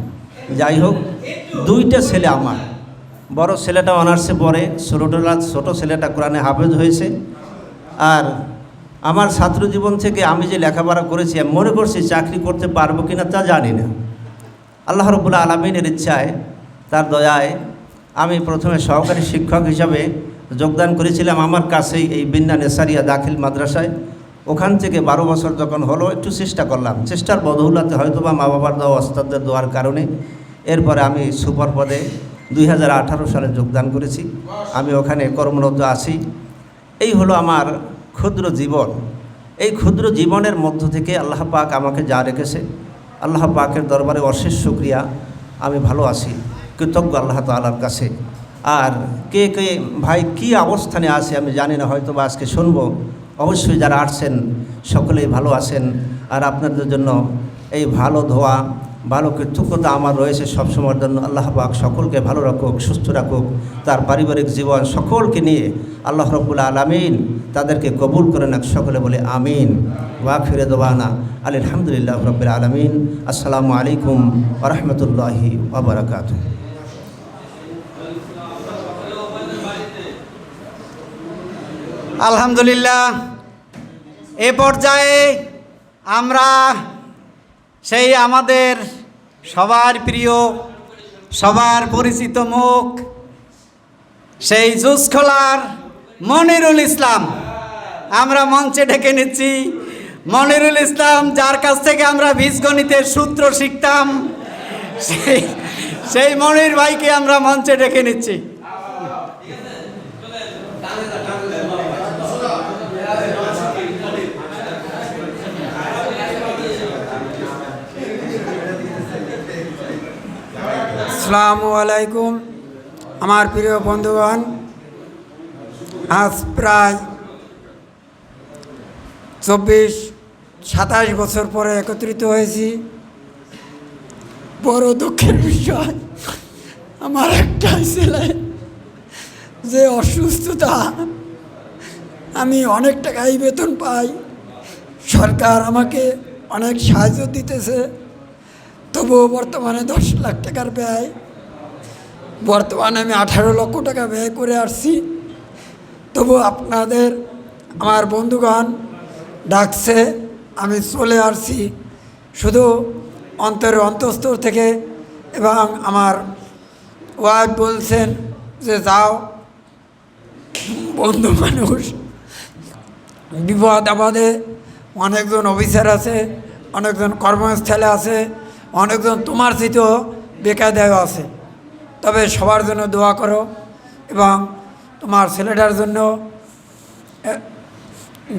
যাই হোক, দুইটা ছেলে আমার। বড় ছেলেটা অনার্সে পড়ে, ছোট ছেলেটা কোরআনে হাফেজ হয়েছে। আর আমার ছাত্র জীবন থেকে আমি যে লেখাপড়া করেছি, আমি মনে করছি চাকরি করতে পারবো কিনা তা জানি না। আল্লাহ রাব্বুল আলামিনের ইচ্ছায়, তার দয়ায় আমি প্রথমে সহকারী শিক্ষক হিসাবে যোগদান করেছিলাম আমার কাছেই এই বিন্না নেসারিয়া দাখিল মাদ্রাসায়। ওখান থেকে 12 বছর যখন হলো, একটু চেষ্টা করলাম, চেষ্টার বদৌলতে হয়তোবা মা বাবার দেওয়া ওস্তাদদের দোয়ার কারণে এরপরে আমি সুপার পদে 2018 সালে যোগদান করেছি। আমি ওখানে কর্মরত আছি। এই হলো আমার ক্ষুদ্র জীবন। এই ক্ষুদ্র জীবনের মধ্য থেকে আল্লাহ পাক আমাকে যা রেখেছে, আল্লাহ পাকের দরবারে অশেষ শুকরিয়া। আমি ভালো আছি, কৃতজ্ঞ আল্লাহ তাআলার কাছে। আর কে কে ভাই কী অবস্থানে আছে আমি জানি না, হয়তো বা আজকে শুনবো। অবশ্যই যারা আসছেন সকলেই ভালো আছেন। আর আপনাদের জন্য এই ভালো ধোয়া, ভালো কৃতজ্ঞতা আমার রয়েছে সবসময়ের জন্য। আল্লাহ পাক সকলকে ভালো রাখুক, সুস্থ রাখুক, তার পারিবারিক জীবন সকলকে নিয়ে আল্লাহ রাব্বুল আলামিন তাদেরকে কবুল করে নেক, সকলে বলে আমিন। ওয়া আখিরু দাওয়ানা আলহামদুলিল্লাহি রাব্বিল আলামিন। আসসালামু আলাইকুম ওয়া রাহমাতুল্লাহি ওয়া বারাকাতুহু। আলহামদুলিল্লাহ, এ পর্যায়ে আমরা সেই আমাদের সবার প্রিয়, সবার পরিচিত মুখ, সেই জুসখোলার মনিরুল ইসলাম আমরা মঞ্চে ডেকে নিচ্ছি। মনিরুল ইসলাম, যার কাছ থেকে আমরা বীজগণিতের সূত্র শিখতাম, সেই মনির ভাইকে আমরা মঞ্চে ডেকে নিচ্ছি। আসসালামু আলাইকুম আমার প্রিয় বন্ধুগণ। আজ প্রায় 27 বছর পরে একত্রিত হয়েছি। বড় দুঃখের বিষয়, আমার একটাই ছেলে যে অসুস্থতা, আমি অনেক টাকাই বেতন পাই, সরকার আমাকে অনেক সাহায্য দিতেছে, তবুও বর্তমানে 10 লাখ টাকার ব্যয়। বর্তমানে আমি 18 লক্ষ টাকা ব্যয় করে আসছি। তবু আপনাদের আমার বন্ধুগণ ডাকছে, আমি চলে আসছি শুধু অন্তরের অন্তঃস্থল থেকে। এবং আমার ওয়াইফ বলছেন যে যাও, বন্ধু মানুষ, বিপদ আপদে অনেকজন অফিসার আছে, অনেকজন কর্মস্থলে আছে, অনেকজন তোমার চেয়েও বেকায়দায় আছে। তবে সবার জন্য দোয়া করো এবং তোমার ছেলেটার জন্য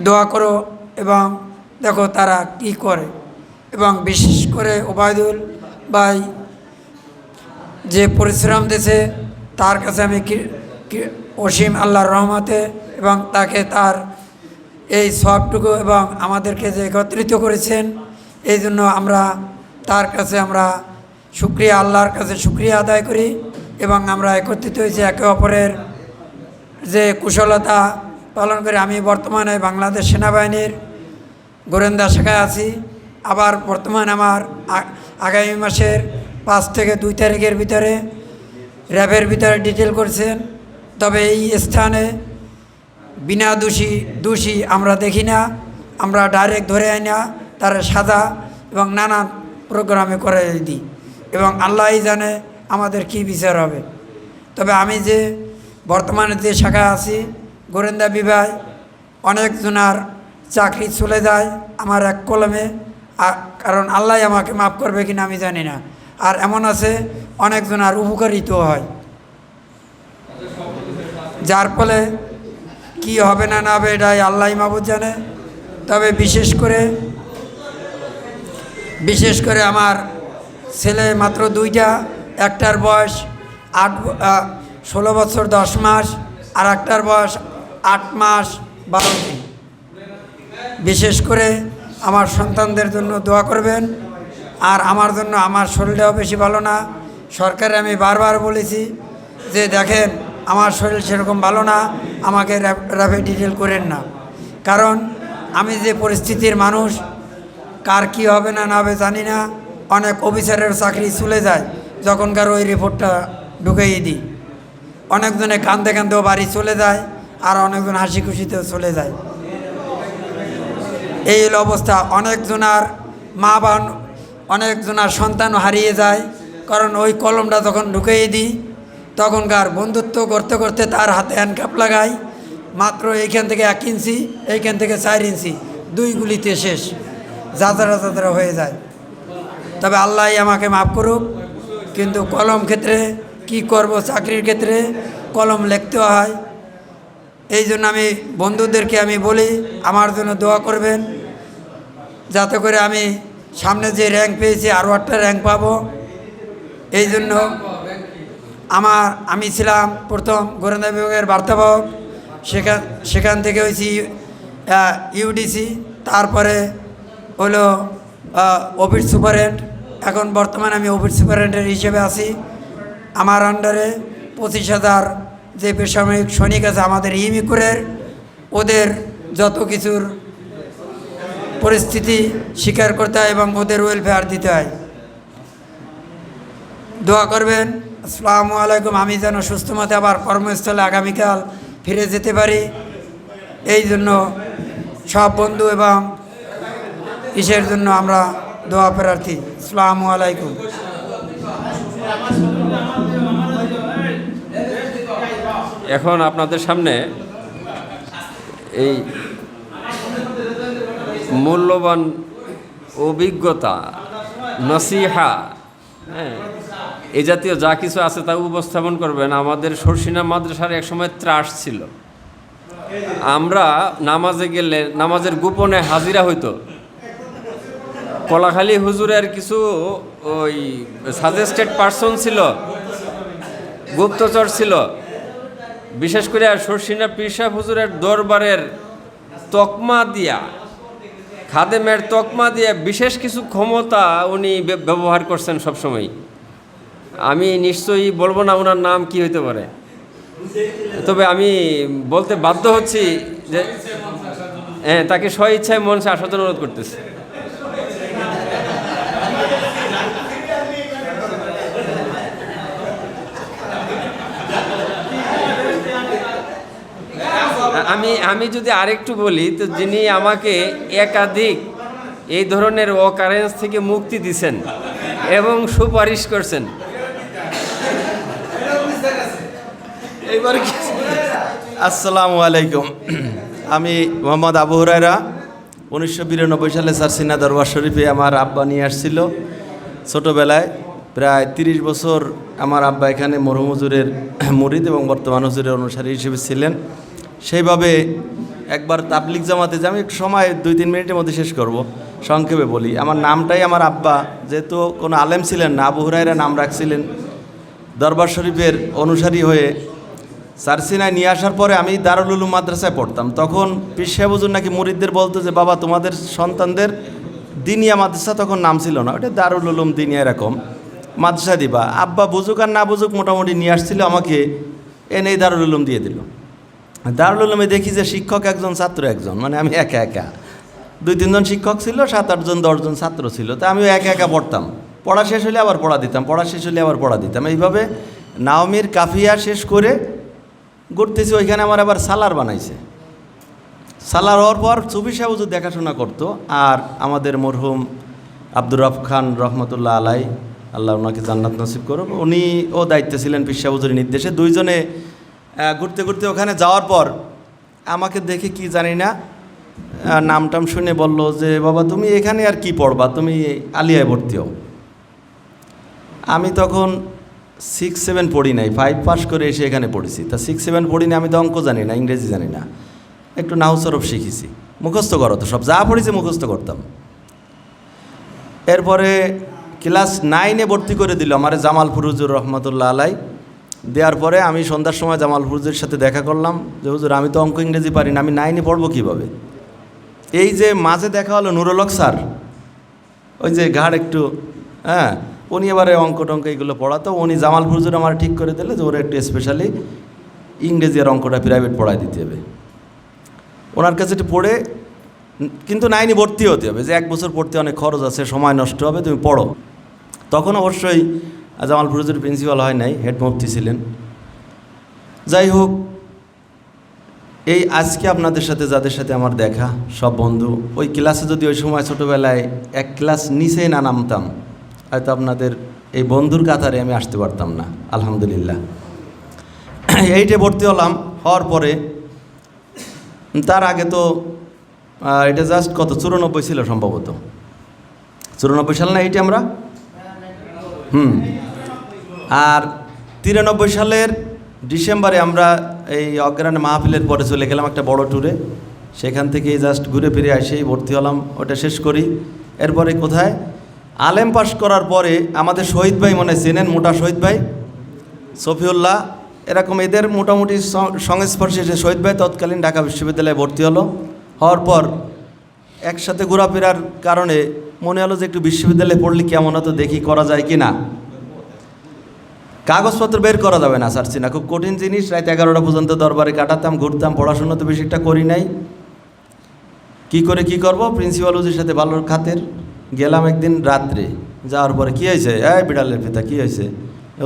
দোয়া করো এবং দেখো তারা কি করে। এবং বিশেষ করে ওবায়দুল ভাই যে পরিশ্রম দিয়েছে, তার কাছে আমি অসীম আল্লাহর রহমতে এবং তাকে তার এই সবটুকু এবং আমাদেরকে যে একত্রিত করেছেন, এই জন্য আমরা তার কাছে আমরা শুকরিয়া, আল্লাহর কাছে শুকরিয়া আদায় করি। এবং আমরা একত্রিত হয়েছি একে অপরের যে কুশলতা পালন করে। আমি বর্তমানে বাংলাদেশ সেনাবাহিনীর গোয়েন্দা শাখায় আছি। আবার বর্তমানে আমার আগামী মাসের 5 থেকে 2 তারিখের ভিতরে র্যাবের ভিতরে ডিটেল করছেন। তবে এই স্থানে বিনা দোষী আমরা দেখি না, আমরা ডাইরেক্ট ধরে আনি না, তার সাজা এবং নানা প্রোগ্রামে করে দিই এবং আল্লাহই জানে আমাদের কি বিচার হবে। তবে আমি যে বর্তমানে যে শাখায় আছি গোয়েন্দা বিভাগ, অনেকজনার চাকরি চলে যায় আমার এক কলমে, কারণ আল্লাহ আমাকে মাফ করবে কিনা আমি জানি না। আর এমন আছে অনেকজনার উপকারিত হয়, যার ফলে কি হবে না না হবে এটাই আল্লাহ মাবুদ জানে। তবে বিশেষ করে আমার ছেলে মাত্র 2টা, একটার বয়স 16 বছর 10 মাস, আর একটার বয়স 8 মাস 12 দিন। বিশেষ করে আমার সন্তানদের জন্য দোয়া করবেন। আর আমার জন্য, আমার শরীরটাও বেশি ভালো না। সরকারে আমি বারবার বলেছি যে দেখেন আমার শরীর সেরকম ভালো না, আমাকে র্যাপিড ডিটেল করেন না, কারণ আমি যে পরিস্থিতির মানুষ, কার কি হবে না না হবে জানি না। অনেক অফিসারের চাকরি চলে যায় যখনকার ওই রিপোর্টটা ঢুকিয়ে দিই। অনেকজনে কাঁদতে কাঁদতেও বাড়ি চলে যায়, আর অনেকজন হাসি খুশিতেও চলে যায়। এই হলো অবস্থা। অনেকজনার মা বা অনেকজনার সন্তানও হারিয়ে যায়, কারণ ওই কলমটা যখন ঢুকিয়ে দিই তখনকার বন্ধুত্ব করতে করতে তার হাতে হ্যান্ডকাপ লাগাই, মাত্র এইখান থেকে 1 ইঞ্চি, এইখান থেকে 4 ইঞ্চি, 2 গুলিতে শেষ, যাত্রা হয়ে যায়। তবে আল্লাহ আমাকে মাফ করুক। কিন্তু কলম ক্ষেত্রে কি করব, চাকরির ক্ষেত্রে কলম লিখতে হয়। এই জন্য আমি বন্ধুদেরকে আমি বলি আমার জন্য দোয়া করবেন, যাতে করে আমি সামনে যে র্যাঙ্ক পেয়েছি আরও একটা র্যাঙ্ক পাবো। এই জন্য আমি ছিলাম প্রথম গোয়েন্দা বিভাগের বার্তাবাহক, সেখান থেকে হয়েছি ইউডিসি, তারপরে হলো অফিস সুপারেন্ট। এখন বর্তমানে আমি অফিস সুপারেন্টের হিসেবে আছি। আমার আন্ডারে 25,000 যে বেসামরিক সৈনিক আছে আমাদের ইমিকুরের, ওদের যত কিছুর পরিস্থিতি স্বীকার করতে হয় এবং ওদের ওয়েলফেয়ার দিতে হয়। দোয়া করবেন। আসসালামু আলাইকুম। আমি যেন সুস্থ মতে আবার কর্মস্থলে আগামীকাল ফিরে যেতে পারি, এই জন্য সব বন্ধু এবং ইসের জন্য আমরা দোয়া প্রার্থী। আসসালামু আলাইকুম। এখন আপনাদের সামনে এই মূল্যবান অভিজ্ঞতা, নসিহা, হ্যাঁ, এই জাতীয় যা কিছু আছে তা উপস্থাপন করবেন। আমাদের শর্ষিনা মাদ্রাসার একসময় ত্রাস ছিল। আমরা নামাজে গেলে নামাজের গোপনে হাজিরা হইতো। কলাখালী হুজুরের কিছু ওই সাজেস্টেড পার্সন ছিল, গুপ্তচর ছিল। বিশেষ করে শর্ষিনা পীর সাহেব হুজুরের দরবারের তকমা দিয়া, খাদেমের তকমা দিয়ে বিশেষ কিছু ক্ষমতা উনি ব্যবহার করছেন সবসময়। আমি নিশ্চয়ই বলবো না ওনার নাম কি হইতে পারে, তবে আমি বলতে বাধ্য হচ্ছি যে হ্যাঁ, তাকে স্ব ইচ্ছায় মঞ্চে আসার জন্য অনুরোধ করতেছি। আমি যদি আরেকটু বলি, তো যিনি আমাকে একাধিক এই ধরনের অকারেন্স থেকে মুক্তি দিছেন এবং সুপারিশ করছেন, এইবার আসসালামু আলাইকুম। আমি মোহাম্মদ আবু হুরায়রা। 1992 সালে সারসিনা দরবার শরীফে আমার আব্বা নিয়ে আসছিল। ছোটোবেলায় প্রায় 30 বছর আমার আব্বা এখানে মরহুম হুজুরের মুরিদ এবং বর্তমান হুজুরের অনুসারী হিসেবে ছিলেন। সেইভাবে একবার তাবলিগ জামাতে যে, আমি একটু সময় 2-3 মিনিটের মধ্যে শেষ করব, সংক্ষেপে বলি। আমার নামটাই আমার আব্বা যেহেতু কোনো আলেম ছিলেন না, আবু হুরায়রা নাম রাখছিলেন। দরবার শরীফের অনুসারী হয়ে সারসিনায় নিয়ে আসার পরে আমি দারুল উলুম মাদ্রাসায় পড়তাম। তখন পীর সাহেব হুজুর নাকি মুরিদদের বলতো যে, বাবা তোমাদের সন্তানদের দিনিয়া মাদ্রাসা, তখন নাম ছিল না, ওটা দারুল উলুম দিনিয়া এরকম মাদ্রাসা দিবা। আব্বা বুঝুক আর না বুঝুক মোটামুটি নিয়ে আসছিল আমাকে, এনে দারুল উলুম দিয়ে দিল। দারুল উলুমে দেখি যে শিক্ষক একজন, ছাত্র একজন, মানে আমি একা 2-3 জন শিক্ষক ছিল, 7-8 জন 10 জন ছাত্র ছিল। তা আমিও একা পড়তাম। পড়া শেষ হলে আবার পড়া দিতাম, পড়া শেষ হলে আবার পড়া দিতাম। এইভাবে নাওমির কাফিয়া শেষ করে ঘুরতেছি। ওইখানে আমার আবার সালার বানাইছে। সালার হওয়ার পর সুফি সাহেব হুজুর দেখাশোনা করতো। আর আমাদের মরহুম আব্দুর রফ খান রহমতুল্লাহ আলাই, আল্লাহ ওনাকে জান্নাত নসিব করুক। উনি ও দায়িত্বে ছিলেন পীর সাহেব হুজুরের নির্দেশে। দুইজনে ঘুরতে ঘুরতে ওখানে যাওয়ার পর আমাকে দেখে কি জানি না নামটাম শুনে বলল যে বাবা তুমি এখানে আর কি পড়বা, তুমি আলিয়ায় ভর্তি হও। আমি তখন 6-7 পড়ি নাই, 5 পাস করে এসে এখানে পড়েছি। তা 6-7 পড়ি না, আমি তো অঙ্ক জানি না, ইংরেজি জানি না, একটু নাহু সরফ শিখেছি, মুখস্থ করো তো সব যা পড়েছি মুখস্থ করতাম। এরপরে ক্লাস 9-এ ভর্তি করে দিল আমার জামালপুর হুজুর রহমতুল্লাহ আলাই। দেওয়ার পরে আমি সন্ধ্যার সময় জামালপুর হুজুরের সাথে দেখা করলাম যে হুজুর আমি তো অঙ্ক ইংরেজি পারি না, আমি 9-এ পড়বো কীভাবে। এই যে মাঝে দেখা হলো নুরুল হক স্যার, ওই যে ঘাড় একটু উনি এবারে অঙ্ক টঙ্ক এগুলো পড়াতো। উনি জামালপুর হুজুর আমার ঠিক করে দিলে যে ওরা একটু স্পেশালি ইংরেজি আর অঙ্কটা প্রাইভেট পড়ায় দিতে হবে। ওনার কাছে একটু পড়ে কিন্তু 9-এ ভর্তি হতে হবে, যে 1 বছর পড়তে অনেক খরচ আছে, সময় নষ্ট হবে, তুমি পড়ো। তখন অবশ্যই জামালপুর হুজুর প্রিন্সিপাল হয় নাই, হেড মুফতি ছিলেন। যাই হোক, এই আজকে আপনাদের সাথে যাদের সাথে আমার দেখা সব বন্ধু, ওই ক্লাসে যদি ওই সময় ছোটোবেলায় 1 ক্লাস নিচে না নামতাম হয়তো আপনাদের এই বন্ধুর কাতারে আমি আসতে পারতাম না। আলহামদুলিল্লাহ 8-এ ভর্তি হলাম। হওয়ার পরে তার আগে তো এটা জাস্ট কত 94 ছিল সম্ভবত, 94 সাল না 8-এ আমরা আর 93 সালের ডিসেম্বরে আমরা এই অগ্রাণ মাহফিলের পরে চলে গেলাম একটা বড় ট্যুরে। সেখান থেকে জাস্ট ঘুরে ফিরে এসেই ভর্তি হলাম, ওটা শেষ করি। এরপরে কোথায় আলেম পাশ করার পরে আমাদের শহীদ ভাই মনে চেনেন, মোটা শহীদ ভাই সফিউল্লাহ, এরকম এদের মোটামুটি সংস্পর্শে যে শহীদ ভাই তৎকালীন ঢাকা বিশ্ববিদ্যালয়ে ভর্তি হলো। হওয়ার পর একসাথে ঘোরাফেরার কারণে মনে হলো যে একটু বিশ্ববিদ্যালয়ে পড়লে কেমন হতো, দেখি করা যায় কি না। কাগজপত্র বের করা যাবে না, ছাড়ছি না, খুব কঠিন জিনিস। রাত 11টা পর্যন্ত দরবারে কাটাতাম, ঘুরতাম, পড়াশোনা তো বেশি একটা করি নাই। কি করে কি করব, প্রিন্সিপাল হুজুরের সাথে ভালো খাতের গেলাম একদিন রাত্রে। যাওয়ার পরে কী হয়েছে, বিড়ালের পিতা কী হয়েছে,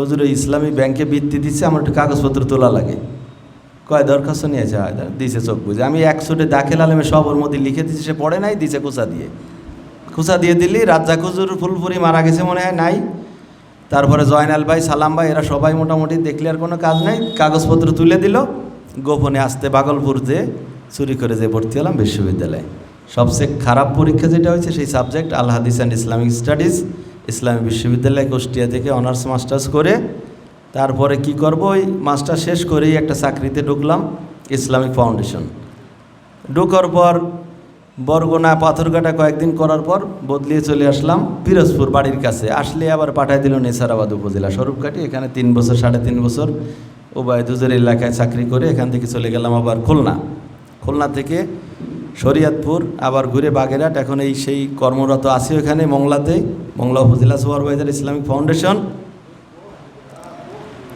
হুজুর ইসলামী ব্যাংকে বৃত্তি দিচ্ছে, আমার একটু কাগজপত্র তোলা লাগে। কয় দরখাস্ত নিয়েছে, দিয়েছে চোখ বুঝে। আমি 100 দাখিল আলেমে সব ওর মধ্যে লিখে দিচ্ছি, সে পড়ে নাই, দিছে খুচা দিয়ে দিলি। রাজ্জাক হুজুর ফুলপুরি মারা গেছে মনে হয়, নাই। তারপরে জয়নাল ভাই, সালাম ভাই, এরা সবাই মোটামুটি দেখলে আর কোনো কাজ নাই, কাগজপত্র তুলে দিল। গোপনে আসতে ভাগলপুর যে চুরি করে যে ভর্তি হলাম বিশ্ববিদ্যালয়ে। সবচেয়ে খারাপ পরীক্ষা যেটা হয়েছে সেই সাবজেক্ট আল হাদিস অ্যান্ড ইসলামিক স্টাডিজ, ইসলামী বিশ্ববিদ্যালয় কুষ্টিয়া থেকে অনার্স মাস্টার্স করে তারপরে কি করব, ওই মাস্টার শেষ করেই একটা চাকরিতে ঢুকলাম, ইসলামিক ফাউন্ডেশন। ঢোকার পর বরগুনা পাথরঘাটা কয়েকদিন করার পর বদলিয়ে চলে আসলাম পিরোজপুর বাড়ির কাছে। আসলে আবার পাঠায় দিল নেসারাবাদ উপজেলা স্বরূপকাঠি, এখানে 3 বছর 3.5 বছর ওবায়দ হুজুর এলাকায় চাকরি করে এখান থেকে চলে গেলাম আবার খুলনা থেকে শরীয়তপুর, আবার ঘুরে বাগেরহাট। এখন এই সেই কর্মরত আছি ওখানে মোংলাতে, মোংলা উপজেলা সুপারভাইজার ইসলামিক ফাউন্ডেশন।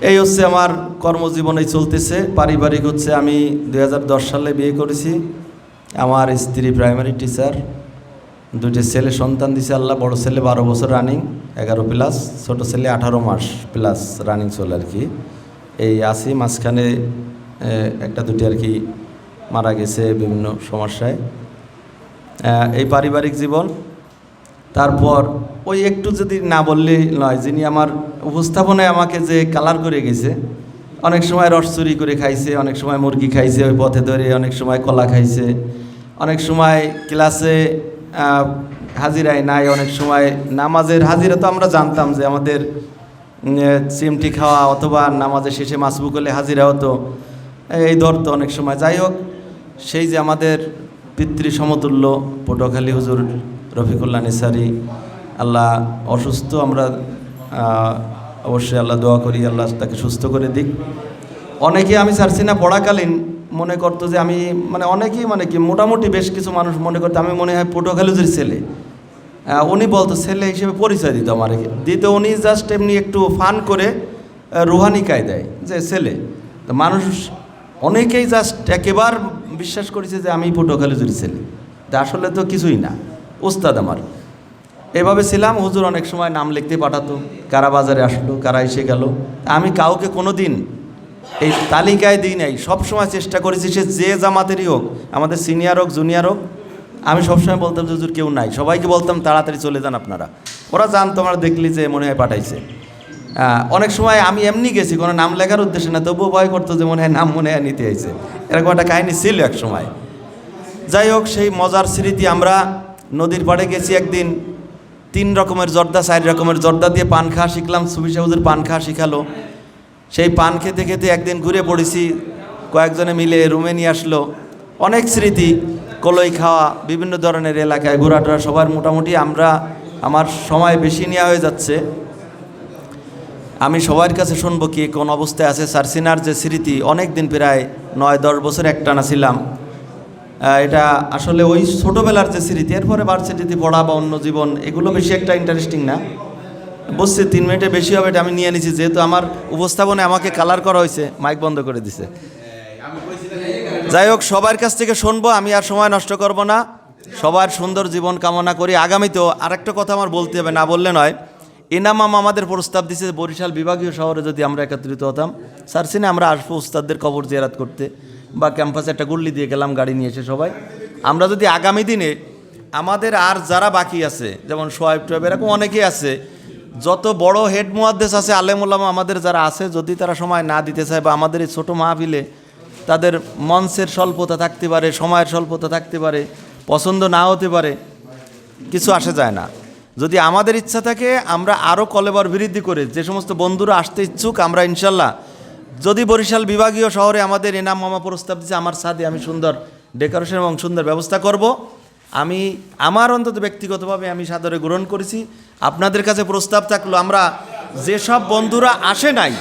এই হচ্ছে আমার কর্মজীবনে চলতেছে। পারিবারিক হচ্ছে আমি 2010 সালে বিয়ে করেছি। আমার স্ত্রী প্রাইমারি টিচার, 2টি ছেলে সন্তান দিছে আল্লাহ। বড় ছেলে 12 বছর রানিং, 11+, ছোটো ছেলে 18 মাস প্লাস রানিং চলে আর কি। এই আসি মাঝখানে 1-2টি আর কি মারা গেছে বিভিন্ন সমস্যায়। এই পারিবারিক জীবন। তারপর ওই একটু যদি না বললে নয়, যিনি আমার উপস্থাপনায় আমাকে যে কালার করে গেছে, অনেক সময় রস চুরি করে খাইছে, অনেক সময় মুরগি খাইছে ওই পথে ধরে, অনেক সময় কলা খাইছে, অনেক সময় ক্লাসে হাজিরায় নাই, অনেক সময় নামাজের হাজিরা তো আমরা জানতাম যে আমাদের চিমটি খাওয়া অথবা নামাজের শেষে মাসবুক হলে হাজিরা হতো, এই ধরতো অনেক সময়। যাই হোক, সেই যে আমাদের পিতৃ সমতুল্য পটুয়াখালী হুজুর রফিকুল্লাহ নিসারি, আল্লাহ অসুস্থ, আমরা অবশ্যই আল্লাহ দোয়া করি আল্লাহ তাকে সুস্থ করে দিক। অনেকে আমি ছাড়ছি না পড়াকালীন মনে করতো যে আমি অনেকেই কি মোটামুটি বেশ কিছু মানুষ মনে করতো আমি মনে হয় পটুয়াখালী হুজুরের ছেলে। উনি বলতো ছেলে হিসেবে পরিচয় দিত আমার, দিত উনি জাস্ট এমনি একটু ফান করে রুহানি কায়দায় যে ছেলে। তো মানুষ অনেকেই জাস্ট একেবারে বিশ্বাস করেছে যে আমি পটুয়াখালী হুজুরের ছেলে, তা আসলে তো কিছুই না, ওস্তাদ আমার। এভাবে ছিলাম। হুজুর অনেক সময় নাম লিখতে পাঠাতো, কারা বাজারে আসলো, কারা এসে গেল। আমি কাউকে কোনো দিন এই তালিকায় দিই নাই। সবসময় চেষ্টা করেছি সে যে জামাতেরই হোক, আমাদের সিনিয়র হোক জুনিয়র হোক, আমি সবসময় বলতাম যে হুজুর কেউ নাই, সবাইকে বলতাম তাড়াতাড়ি চলে যান আপনারা। ওরা জানতো আমরা দেখলি যে মনে হয় পাঠাইছে। অনেক সময় আমি এমনি গেছি কোনো নাম লেখার উদ্দেশ্যে না, তবুও ভয় করতো যে মনে হয় নাম মনে হয় নিতে আইছে, এরকম একটা কাহিনী ছিল এক সময়। যাই হোক, সেই মজার স্মৃতি। আমরা নদীর পাড়ে গেছি একদিন, 3 রকমের জর্দা 4 রকমের জর্দা দিয়ে পান খাওয়া শিখলাম, সুফি সাহুদের পান খাওয়া শিখালো। সেই পান খেতে খেতে একদিন ঘুরে পড়েছি, কয়েকজনে মিলে রুমে নিয়ে আসলো। অনেক স্মৃতি, কলই খাওয়া, বিভিন্ন ধরনের এলাকায় ঘোরাটোরা সবার মোটামুটি। আমার সময় বেশি নেওয়া হয়ে যাচ্ছে, আমি সবার কাছে শুনবো কি কোন অবস্থায় আছে। সারসিনার যে স্মৃতি, অনেক দিন প্রায় 9-10 বছর একটানা ছিলাম, এটা আসলে ওই ছোটোবেলার যে স্মৃতি। এরপরে ভার্সিটিতে পড়া বা অন্য জীবন, এগুলো বেশি একটা ইন্টারেস্টিং না। বুঝছি 3 মিনিটে বেশি হবে, এটা আমি নিয়ে নিছি, যেহেতু আমার উপস্থাপনে আমাকে কালার করা হয়েছে, মাইক বন্ধ করে দিছে। যাই হোক, সবার কাছ থেকে শুনবো, আমি আর সময় নষ্ট করব না। সবার সুন্দর জীবন কামনা করি। আগামীতেও আরেকটা কথা আমার বলতে হবে, না বললে নয়। ইনামাম আমাদের প্রস্তাব দিছে বরিশাল বিভাগীয় শহরে যদি আমরা একত্রিত হতাম, সারসিনে আমরা আসবো উস্তাদদের কবর জিয়ারত করতে, বা ক্যাম্পাসে একটা গুল্লি দিয়ে গেলাম গাড়ি নিয়ে এসে সবাই। আমরা যদি আগামী দিনে আমাদের আর যারা বাকি আছে, যেমন সোয়াইব টোয়েব, এরকম অনেকেই আছে, যত বড় হেড মুহাদ্দিস আছে, আলেম ওলামা আমাদের যারা আছে, যদি তারা সময় না দিতে চায় বা আমাদের এই ছোটো মাহফিলে তাদের মঞ্চের স্বল্পতা থাকতে পারে, সময়ের স্বল্পতা থাকতে পারে, পছন্দ না হতে পারে, কিছু আসে যায় না। যদি আমাদের ইচ্ছা থাকে, আমরা আরও কলেবর বৃদ্ধি করে যে সমস্ত বন্ধুরা আসতে ইচ্ছুক, আমরা ইনশাল্লাহ, যদি বরিশাল বিভাগীয় শহরে আমাদের এনাম মামা প্রস্তাব দিচ্ছে, আমার সাথে আমি সুন্দর ডেকোরেশন এবং সুন্দর ব্যবস্থা করব। আমি আমার অন্তত ব্যক্তিগতভাবে আমি সাদরে গ্রহণ করেছি। আপনাদের কাছে প্রস্তাব থাকলো, আমরা যেসব বন্ধুরা আসে নাই,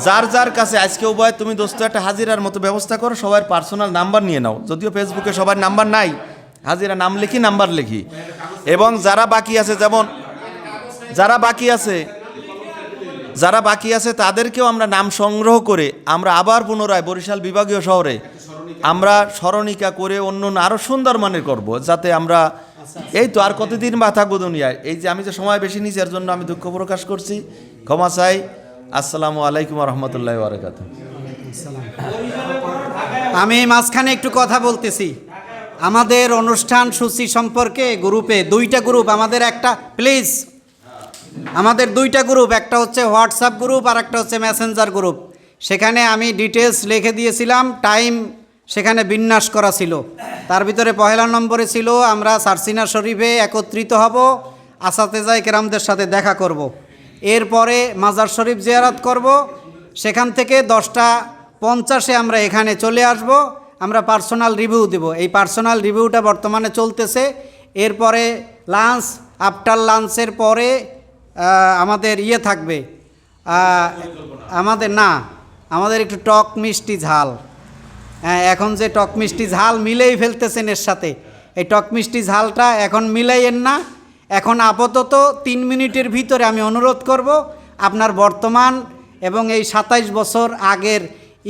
যার যার কাছে আজকে উভয় তুমি দোস্ত একটা হাজিরার মতো ব্যবস্থা করো, সবার পার্সোনাল নাম্বার নিয়ে নাও। যদিও ফেসবুকে সবার নাম্বার নাই, হাজিরা নাম লিখি, নাম্বার লিখি। এবং যারা বাকি আছে, যেমন যারা বাকি আছে তাদেরকেও আমরা নাম সংগ্রহ করে আমরা আবার পুনরায় বরিশাল বিভাগীয় শহরে আমরা স্মরণিকা করে অন্য আরও সুন্দর মানের করব, যাতে আমরা এই তো আর কতদিন বা থাকবো দুনিয়ায়। এই যে আমি যে সময় বেশি নিয়েছি, এর জন্য আমি দুঃখ প্রকাশ করছি, ক্ষমা চাই। আসসালামু আলাইকুম রহমতুল্লাহ বারাকাতুহু। আমি মাঝখানে একটু কথা বলতেছি। আমাদের অনুষ্ঠান সূচি সম্পর্কে গ্রুপে 2টা গ্রুপ আমাদের, একটা প্লিজ, আমাদের 2টা গ্রুপ, একটা হচ্ছে হোয়াটসঅ্যাপ গ্রুপ আর একটা হচ্ছে মেসেঞ্জার গ্রুপ। সেখানে আমি ডিটেলস লিখে দিয়েছিলাম, টাইম সেখানে বিন্যাস করা ছিল। তার ভিতরে 1 নম্বরে ছিল আমরা সারসিনা শরীফে একত্রিত হব, আসাতেজায়ে কেরামদের সাথে দেখা করব। এরপরে মাজার শরীফ জিয়ারত করব, সেখান থেকে 10:50 আমরা এখানে চলে আসব, আমরা পার্সোনাল রিভিউ দেব। এই পার্সোনাল রিভিউটা বর্তমানে চলতেছে। এরপরে লাঞ্চ, আফটার লাঞ্চের পরে আমাদের থাকবে, আমাদের একটু টক মিষ্টি ঝাল। হ্যাঁ, এখন যে টক মিষ্টি ঝাল মিলেই ফেলতেছেন এর সাথে, এই টক মিষ্টি ঝালটা এখন মিলাইয়েন না। এখন আপাতত 3 মিনিটের ভিতরে আমি অনুরোধ করব, আপনার বর্তমান এবং এই 27 বছর আগের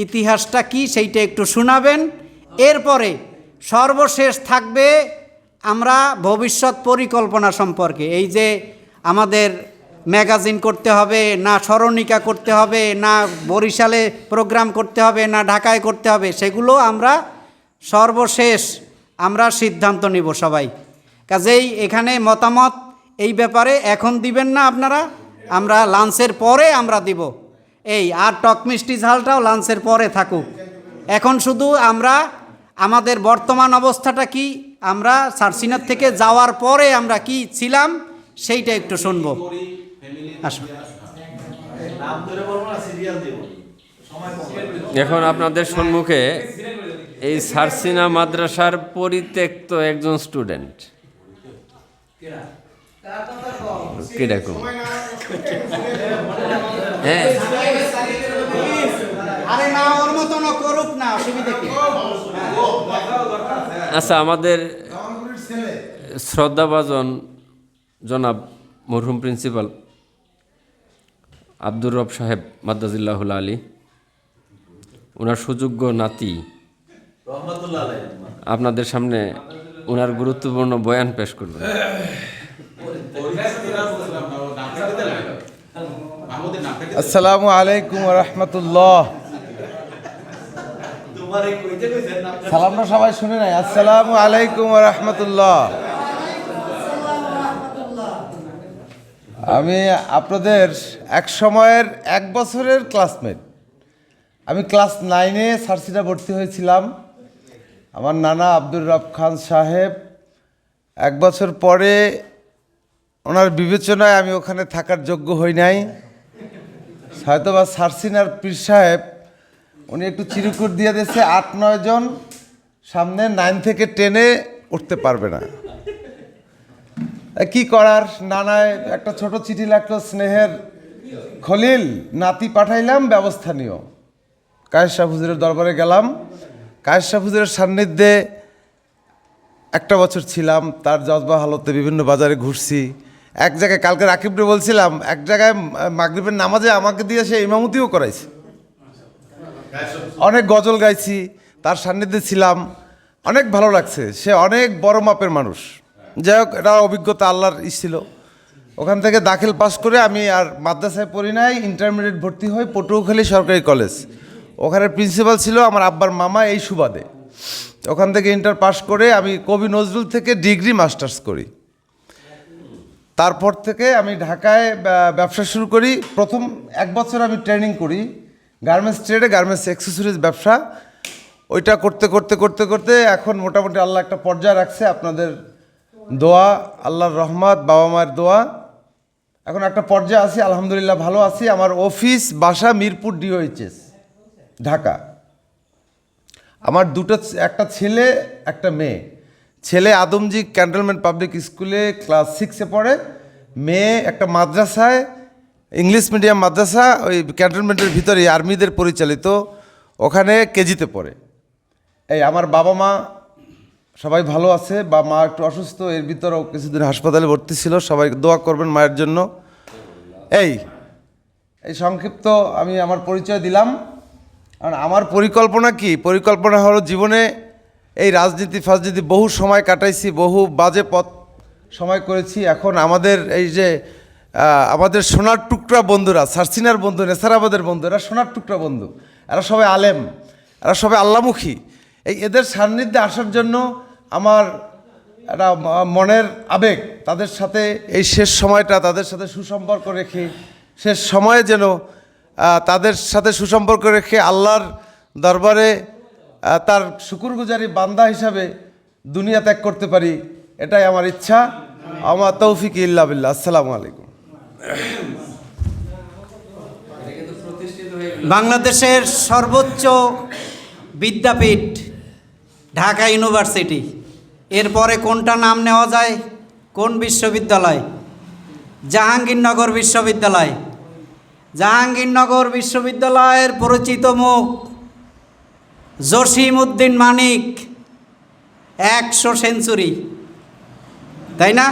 ইতিহাসটা কি সেইটা একটু শোনাবেন। এরপরে সর্বশেষ থাকবে আমরা ভবিষ্যৎ পরিকল্পনা সম্পর্কে, এই যে আমাদের ম্যাগাজিন করতে হবে না স্মরণিকা করতে হবে না বরিশালে প্রোগ্রাম করতে হবে না ঢাকায় করতে হবে, সেগুলো আমরা সর্বশেষ আমরা সিদ্ধান্ত নিব সবাই। কাজেই এখানে মতামত এই ব্যাপারে এখন দিবেন না আপনারা, আমরা লাঞ্চের পরে আমরা দিব। এই আর টক মিষ্টি ঝালটাও লাঞ্চের পরে থাকুক। এখন শুধু আমরা আমাদের বর্তমান অবস্থাটা কি, আমরা সারসিনার থেকে যাওয়ার পরে আমরা কি ছিলাম সেইটা একটু শুনবো। আসুন। এখন আপনাদের সম্মুখে এই সারসিনা মাদ্রাসার পরিত্যক্ত একজন স্টুডেন্ট। কিরকম? হ্যাঁ, আচ্ছা, আমাদের শ্রদ্ধাভাজন জনাব মরহুম প্রিন্সিপাল আব্দুর রব সাহেব মাদ্দাজিল্লাহুল আলী, ওনার সুযোগ্য নাতি আপনাদের সামনে ওনার গুরুত্বপূর্ণ বয়ান পেশ করবেন। আসসালামু আলাইকুম রহমতুল্লাহ। সালামটা সবাই শুনে নাই। আসসালামু আলাইকুম রহমতুল্লাহ। আমি আপনাদের এক সময়ের 1 বছরের ক্লাসমেট। আমি ক্লাস 9-এ সার্সিনা ভর্তি হয়েছিলাম। আমার নানা আব্দুর রব খান সাহেব 1 বছর পরে ওনার বিবেচনায় আমি ওখানে থাকার যোগ্য হই নাই। হয়তোবা সার্সিনার পীর সাহেব উনি একটু চিরকুট দিয়ে দিয়েছে 8-9 জন সামনে 9 থেকে 10-এ উঠতে পারবে না। কি করার, নানায় একটা ছোট চিঠি লাগলো, স্নেহের খলিল নাতি পাঠাইলাম, ব্যবস্থা নিও। কায়েস শাহ হুজুরের দরবারে গেলাম। কায়েস শাহ হুজুরের সান্নিধ্যে 1 বছর ছিলাম। তার জজবা হালতে বিভিন্ন বাজারে ঘুরছি। এক জায়গায় কালকে রাকিবরে বলছিলাম, এক জায়গায় মাগরিবের নামাজে আমাকে দিয়ে সে ইমামতিও করাইছে। অনেক গজল গাইছি, তার সান্নিধ্যে ছিলাম, অনেক ভালো লাগছে। সে অনেক বড় মাপের মানুষ। যাই হোক, এটা অভিজ্ঞতা আল্লাহর ছিল। ওখান থেকে দাখিল পাস করে আমি আর মাদ্রাসায় পড়ি নাই, ইন্টারমিডিয়েট ভর্তি হই পটুয়াখালী সরকারি কলেজ। ওখানে প্রিন্সিপাল ছিল আমার আব্বার মামা, এই সুবাদে। ওখান থেকে ইন্টার পাস করে আমি কবি নজরুল থেকে ডিগ্রি মাস্টার্স করি। তারপর থেকে আমি ঢাকায় ব্যবসা শুরু করি। প্রথম 1 বছর আমি ট্রেনিং করি গার্মেন্টস ট্রেডে, গার্মেন্টস অ্যাক্সেসরিজ ব্যবসা। ওইটা করতে করতে করতে করতে এখন মোটামুটি আল্লাহ একটা পর্যায়ে রাখছে। আপনাদের দোয়া, আল্লাহর রহমত, বাবা মায়ের দোয়া, এখন একটা পর্যায়ে আছি, আলহামদুলিল্লাহ ভালো আছি। আমার অফিস বাসা মিরপুর DOHS ঢাকা। আমার একটা ছেলে একটা মেয়ে। ছেলে আদমজি ক্যান্টনমেন্ট পাবলিক স্কুলে ক্লাস 6-এ পড়ে, মেয়ে একটা মাদ্রাসায়, ইংলিশ মিডিয়াম মাদ্রাসা, ওই ক্যান্টনমেন্টের ভিতরে আর্মিদের পরিচালিত, ওখানে কেজিতে পড়ে। এই আমার বাবা মা সবাই ভালো আছে। বা মা একটু অসুস্থ, এর ভিতরেও কিছুদিন হাসপাতালে ভর্তি ছিল। সবাই দোয়া করবেন মায়ের জন্য। এই সংক্ষিপ্ত আমি আমার পরিচয় দিলাম। কারণ আমার পরিকল্পনা কি, পরিকল্পনা হলো জীবনে এই রাজনীতি ফাজনীতি বহু সময় কাটাইছি, বহু বাজে পথ সময় করেছি। এখন আমাদের এই যে আমাদের সোনার টুকরা বন্ধুরা, সার্সিনার বন্ধু, নেসারাবাদের বন্ধু, এরা সোনার টুকরা বন্ধু, এরা সবাই আলেম, এরা সবাই আল্লামুখী। এদের সান্নিধ্যে আসার জন্য আমার একটা মনের আবেগ, তাদের সাথে এই শেষ সময়টা তাদের সাথে সুসম্পর্ক রেখে, শেষ সময়ে যেন তাদের সাথে সুসম্পর্ক রেখে আল্লাহর দরবারে তার শুকরগুজারি বান্দা হিসাবে দুনিয়া ত্যাগ করতে পারি, এটাই আমার ইচ্ছা। আমার তৌফিক ইল্লা বিল্লাহ। আসসালামু আলাইকুম। বাংলাদেশের সর্বোচ্চ বিদ্যাপীঠ ঢাকা ইউনিভার্সিটি, এরপরে কোনটা নাম নেওয়া যায়? কোন বিশ্ববিদ্যালয়? জাহাঙ্গীরনগর বিশ্ববিদ্যালয়। জাহাঙ্গীরনগর বিশ্ববিদ্যালয়ের পরিচিত মুখ জসিম উদ্দিন মানিক, 100 সেঞ্চুরি, তাই না?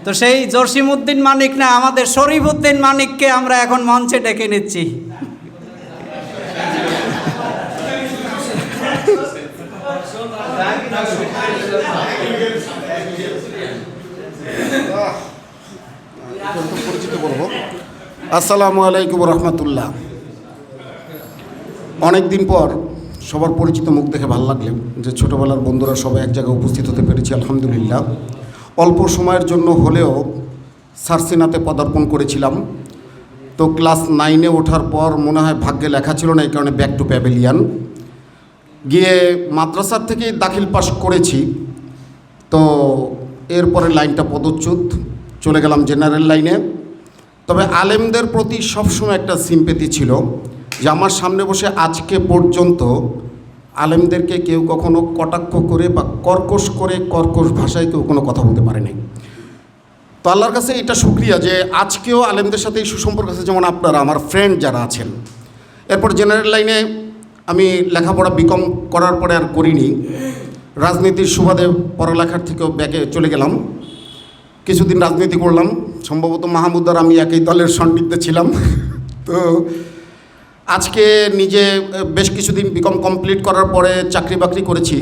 তো সেই জসিম উদ্দিন মানিক না, আমাদের শরীফ উদ্দিন মানিককে আমরা এখন মঞ্চে ডেকে নিচ্ছি। আসসালামু আলাইকুম রহমতুল্লাহ। অনেক দিন পর সবার পরিচিত মুখ দেখে ভালো লাগলে যে ছোটোবেলার বন্ধুরা সবাই এক জায়গায় উপস্থিত হতে পেরেছি, আলহামদুলিল্লাহ। অল্প সময়ের জন্য হলেও সার্সিনাতে পদার্পণ করেছিলাম। তো ক্লাস 9-এ ওঠার পর মনে হয় ভাগ্যে লেখা ছিল না, এই কারণে ব্যাক টু প্যাভিলিয়ান গিয়ে মাদ্রাসার থেকেই দাখিল পাস করেছি। তো এরপরে লাইনটা পদচ্যুত, চলে গেলাম জেনারেল লাইনে। তবে আলেমদের প্রতি সবসময় একটা সিম্পেথি ছিল, যে আমার সামনে বসে আজকে পর্যন্ত আলেমদেরকে কেউ কখনো কটাক্ষ করে বা কর্কশ ভাষায় কেউ কোনো কথা বলতে পারেনি। তো আল্লাহর কাছে এটা শুকরিয়া যে আজকেও আলেমদের সাথে এই সুসম্পর্ক আছে, যেমন আপনারা আমার ফ্রেন্ড যারা আছেন। এরপর জেনারেল লাইনে আমি লেখাপড়া বিকম করার পরে আর করিনি, রাজনীতির সুবাদে পড়ালেখার থেকেও ব্যাকে চলে গেলাম। কিছুদিন রাজনীতি করলাম, সম্ভবত মাহমুদ আর আমি একই দলের সন্নিধ্যে ছিলাম। তো আজকে নিজে বেশ কিছুদিন বিকম কমপ্লিট করার পরে চাকরি বাকরি করেছি।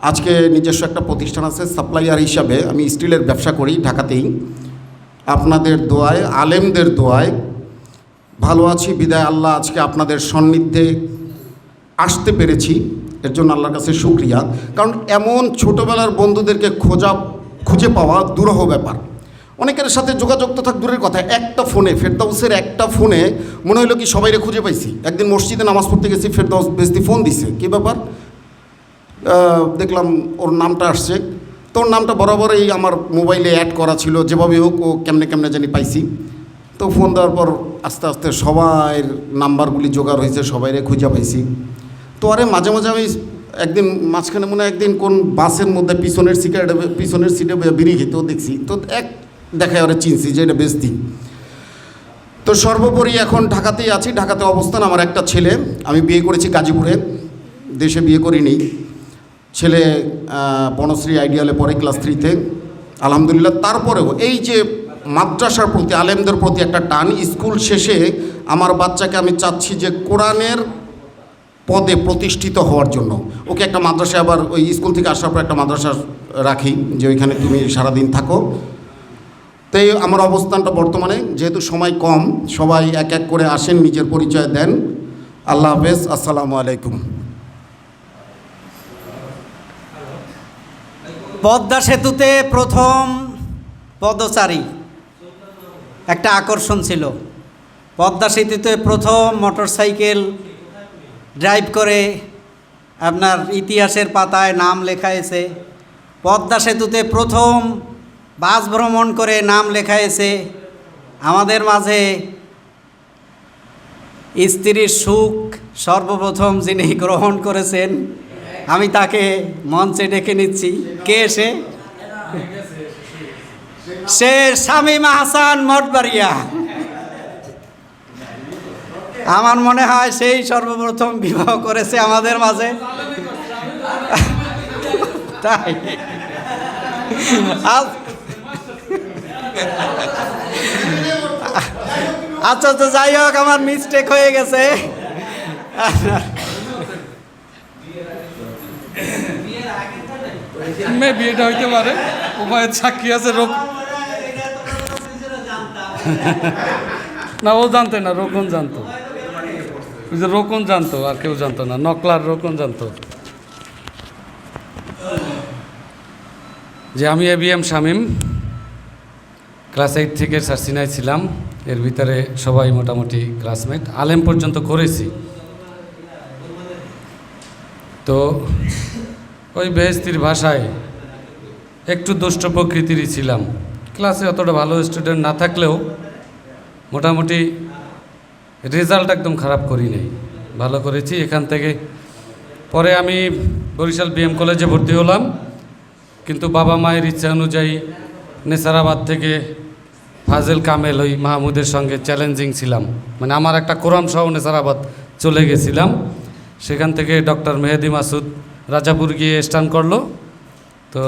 আজকে নিজস্ব একটা প্রতিষ্ঠান আছে, সাপ্লাইয়ার হিসাবে আমি স্টিলের ব্যবসা করি ঢাকাতেই। আপনাদের দোয়ায়, আলেমদের দোয়ায় ভালো আছি বিদায় আল্লাহ আজকে আপনাদের সান্নিধ্যে আসতে পেরেছি, এর জন্য আল্লাহর কাছে শুকরিয়া। কারণ এমন ছোটোবেলার বন্ধুদেরকে খুঁজে পাওয়া দুরূহ ব্যাপার। অনেকের সাথে যোগাযোগ তো থাক দূরের কথা, একটা ফোনে ফেরদাউসের একটা ফোনে মনে হলো কি সবাইরে খুঁজে পাইছি। একদিন মসজিদে নামাজ পড়তে গেছি, ফেরদাউস বেস্তি ফোন দিছে, কী ব্যাপার, দেখলাম ওর নামটা আসছে, তো ওর নামটা বরাবরই আমার মোবাইলে অ্যাড করা ছিল, যেভাবে হোক ও কেমনে কেমনে জানি পাইছি। তো ফোন দেওয়ার পর আস্তে আস্তে সবাইয়ের নাম্বারগুলি জোগাড় হয়েছে, সবাইরে খুঁজে পাইছি। তো আরে মাঝে মাঝে আমি একদিন মাঝখানে মনে হয় একদিন কোন বাসের মধ্যে পিছনের সিটে বিড়ি খেতেও দেখছি, তো এক দেখায় ওরা চিনছি যে এটা বেস্তি। তো সর্বোপরি এখন ঢাকাতেই আছি, ঢাকাতে অবস্থান। আমার একটা ছেলে, আমি বিয়ে করেছি গাজীপুরে, দেশে বিয়ে করিনি। ছেলে বনশ্রী আইডিয়ালে পড়ে ক্লাস 3-তে, আলহামদুলিল্লাহ। তারপরেও এই যে মাদ্রাসার প্রতি, আলেমদের প্রতি একটা টান, স্কুল শেষে আমার বাচ্চাকে আমি চাচ্ছি যে কোরআনের পদে প্রতিষ্ঠিত হওয়ার জন্য ওকে একটা মাদ্রাসা, আবার ওই স্কুল থেকে আসার পর একটা মাদ্রাসা রাখি, যে ওইখানে তুমি সারাদিন থাকো। তাই আমার অবস্থানটা বর্তমানে, যেহেতু সময় কম, সবাই এক এক করে আসেন, নিজের পরিচয় দেন। আল্লাহ হাফেজ, আসসালামু আলাইকুম। পদ্মা সেতুতে প্রথম পদচারী একটা আকর্ষণ ছিল। পদ্মা সেতুতে প্রথম মোটরসাইকেল ড্রাইভ করে আপনার ইতিহাসের পাতায় নাম লেখায়েছে। পদ্মা সেতুতে প্রথম বাস ভ্রমণ করে নাম লেখায়েছে। আমাদের মাঝে স্ত্রীর সুখ সর্বপ্রথম যিনি গ্রহণ করেছেন, আমি তাকে মঞ্চে ডেকে নিচ্ছি। কে সে শামীম আহসান মঠবাড়িয়া। আমার মনে হয় সেই সর্বপ্রথম বিবাহ করেছে আমাদের মাঝে, তাই আচ্ছা, তো যাই হোক, আমার মিস্টেক হয়ে গেছে। বিয়েটা হইতে পারে, উভয়ের সাক্ষী আছে। না, ও জানতো না, রোকন জানতো, ওই যে রোকন জানতো, আর কেউ জানতো না। নকলার রোকন জানতো যে আমি ABM শামীম, ক্লাস 8 থেকে সার্সিনায় ছিলাম। এর ভিতরে সবাই মোটামুটি ক্লাসমেট, আলেম পর্যন্ত করেছি। তো ওই বেহেস্তির ভাষায় একটু দুষ্ট প্রকৃতিরই ছিলাম। ক্লাসে অতটা ভালো স্টুডেন্ট না থাকলেও মোটামুটি রেজাল্ট একদম খারাপ করি নাই, ভালো করেছি। এখান থেকে পরে আমি বরিশাল BM কলেজে ভর্তি হলাম, কিন্তু বাবা মায়ের ইচ্ছা অনুযায়ী নেসারাবাদ থেকে ফাজেল কামেল ওই মাহমুদের সঙ্গে চ্যালেঞ্জিং ছিলাম, মানে আমার একটা কোরআন সহ নেসারাবাদ চলে গেছিলাম। সেখান থেকে ডক্টর মেহেদি মাসুদ রাজাপুর গিয়ে স্টান করলো। তো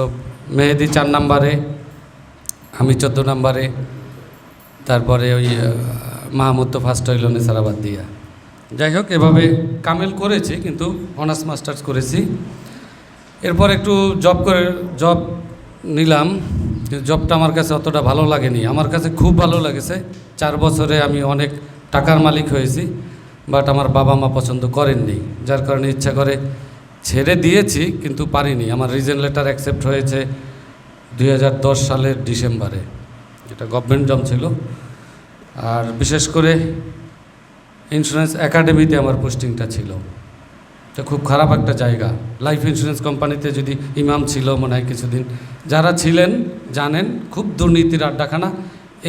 মেহেদি 4 নাম্বারে, আমি 14 নাম্বারে, তারপরে ওই মাহমুদ তো ফার্স্ট হইল নেসারাবাদ দিয়া। যাই হোক, এভাবে কামেল করেছি, কিন্তু অনার্স মাস্টার্স করেছি। এরপর একটু জব নিলাম, কিন্তু জবটা আমার কাছে অতটা ভালো লাগেনি। আমার কাছে খুব ভালো লেগেছে, 4 বছরে আমি অনেক টাকার মালিক হয়েছি, বাট আমার বাবা মা পছন্দ করেননি, যার কারণে ইচ্ছা করে ছেড়ে দিয়েছি, কিন্তু পারিনি। আমার রিজেন লেটার অ্যাকসেপ্ট হয়েছে 2010 সালের ডিসেম্বরে, এটা গভর্নমেন্ট জব ছিল। আর বিশেষ করে ইন্স্যুরেন্স একাডেমিতে আমার পোস্টিংটা ছিল। তো খুব খারাপ একটা জায়গা। লাইফ ইন্স্যুরেন্স কোম্পানিতে যদি ইমাম ছিল মনে হয় কিছুদিন, যারা ছিলেন জানেন, খুব দুর্নীতির আড্ডাখানা।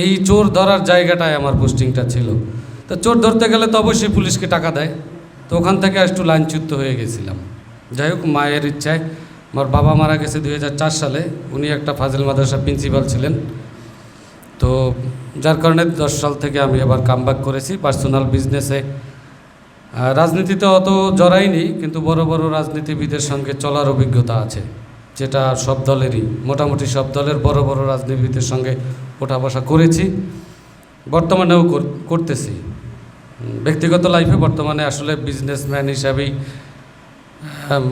এই চোর ধরার জায়গাটায় আমার পোস্টিংটা ছিল। তো চোর ধরতে গেলে তো অবশ্যই পুলিশকে টাকা দেয়, তো ওখান থেকে একটু লাইনচ্যুত হয়ে গেছিলাম। যাই হোক, মায়ের ইচ্ছায়, আমার বাবা মারা গেছে 2004 সালে, উনি একটা ফাজিল মাদ্রাসার প্রিন্সিপাল ছিলেন। তো যার কারণে 10 সাল থেকে আমি আবার কামব্যাক করেছি পার্সোনাল বিজনেসে। রাজনীতিতে অত জড়াইনি, কিন্তু বড় বড় রাজনীতিবিদের সঙ্গে চলার অভিজ্ঞতা আছে, যেটা সব দলেরই, মোটামুটি সব দলের বড় বড় রাজনীতিবিদের সঙ্গে ওঠা বসা করেছি, বর্তমানেও করতেছি। ব্যক্তিগত লাইফে বর্তমানে আসলে বিজনেসম্যান হিসাবেই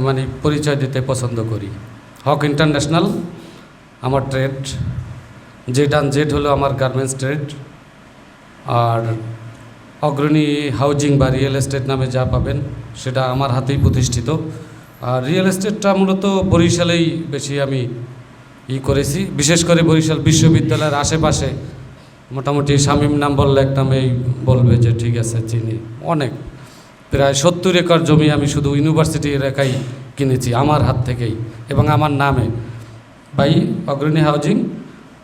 মানে পরিচয় দিতে পছন্দ করি। হক ইন্টারন্যাশনাল আমার ট্রেড, জেড হলো আমার গার্মেন্টস ট্রেড, আর অগ্রণী হাউজিং বা রিয়েল এস্টেট নামে যা পাবেন সেটা আমার হাতেই প্রতিষ্ঠিত। আর রিয়েল এস্টেটটা মূলত বরিশালেই বেশি আমি করেছি। বিশেষ করে বরিশাল বিশ্ববিদ্যালয়ের আশেপাশে মোটামুটি শামীম নাম বললে একটা মেয়ে বলবে যে ঠিক আছে চিনি। অনেক প্রায় 70 একর জমি আমি শুধু ইউনিভার্সিটি এলাকায় কিনেছি আমার হাত থেকেই এবং আমার নামে। বাই অগ্রণী হাউজিং,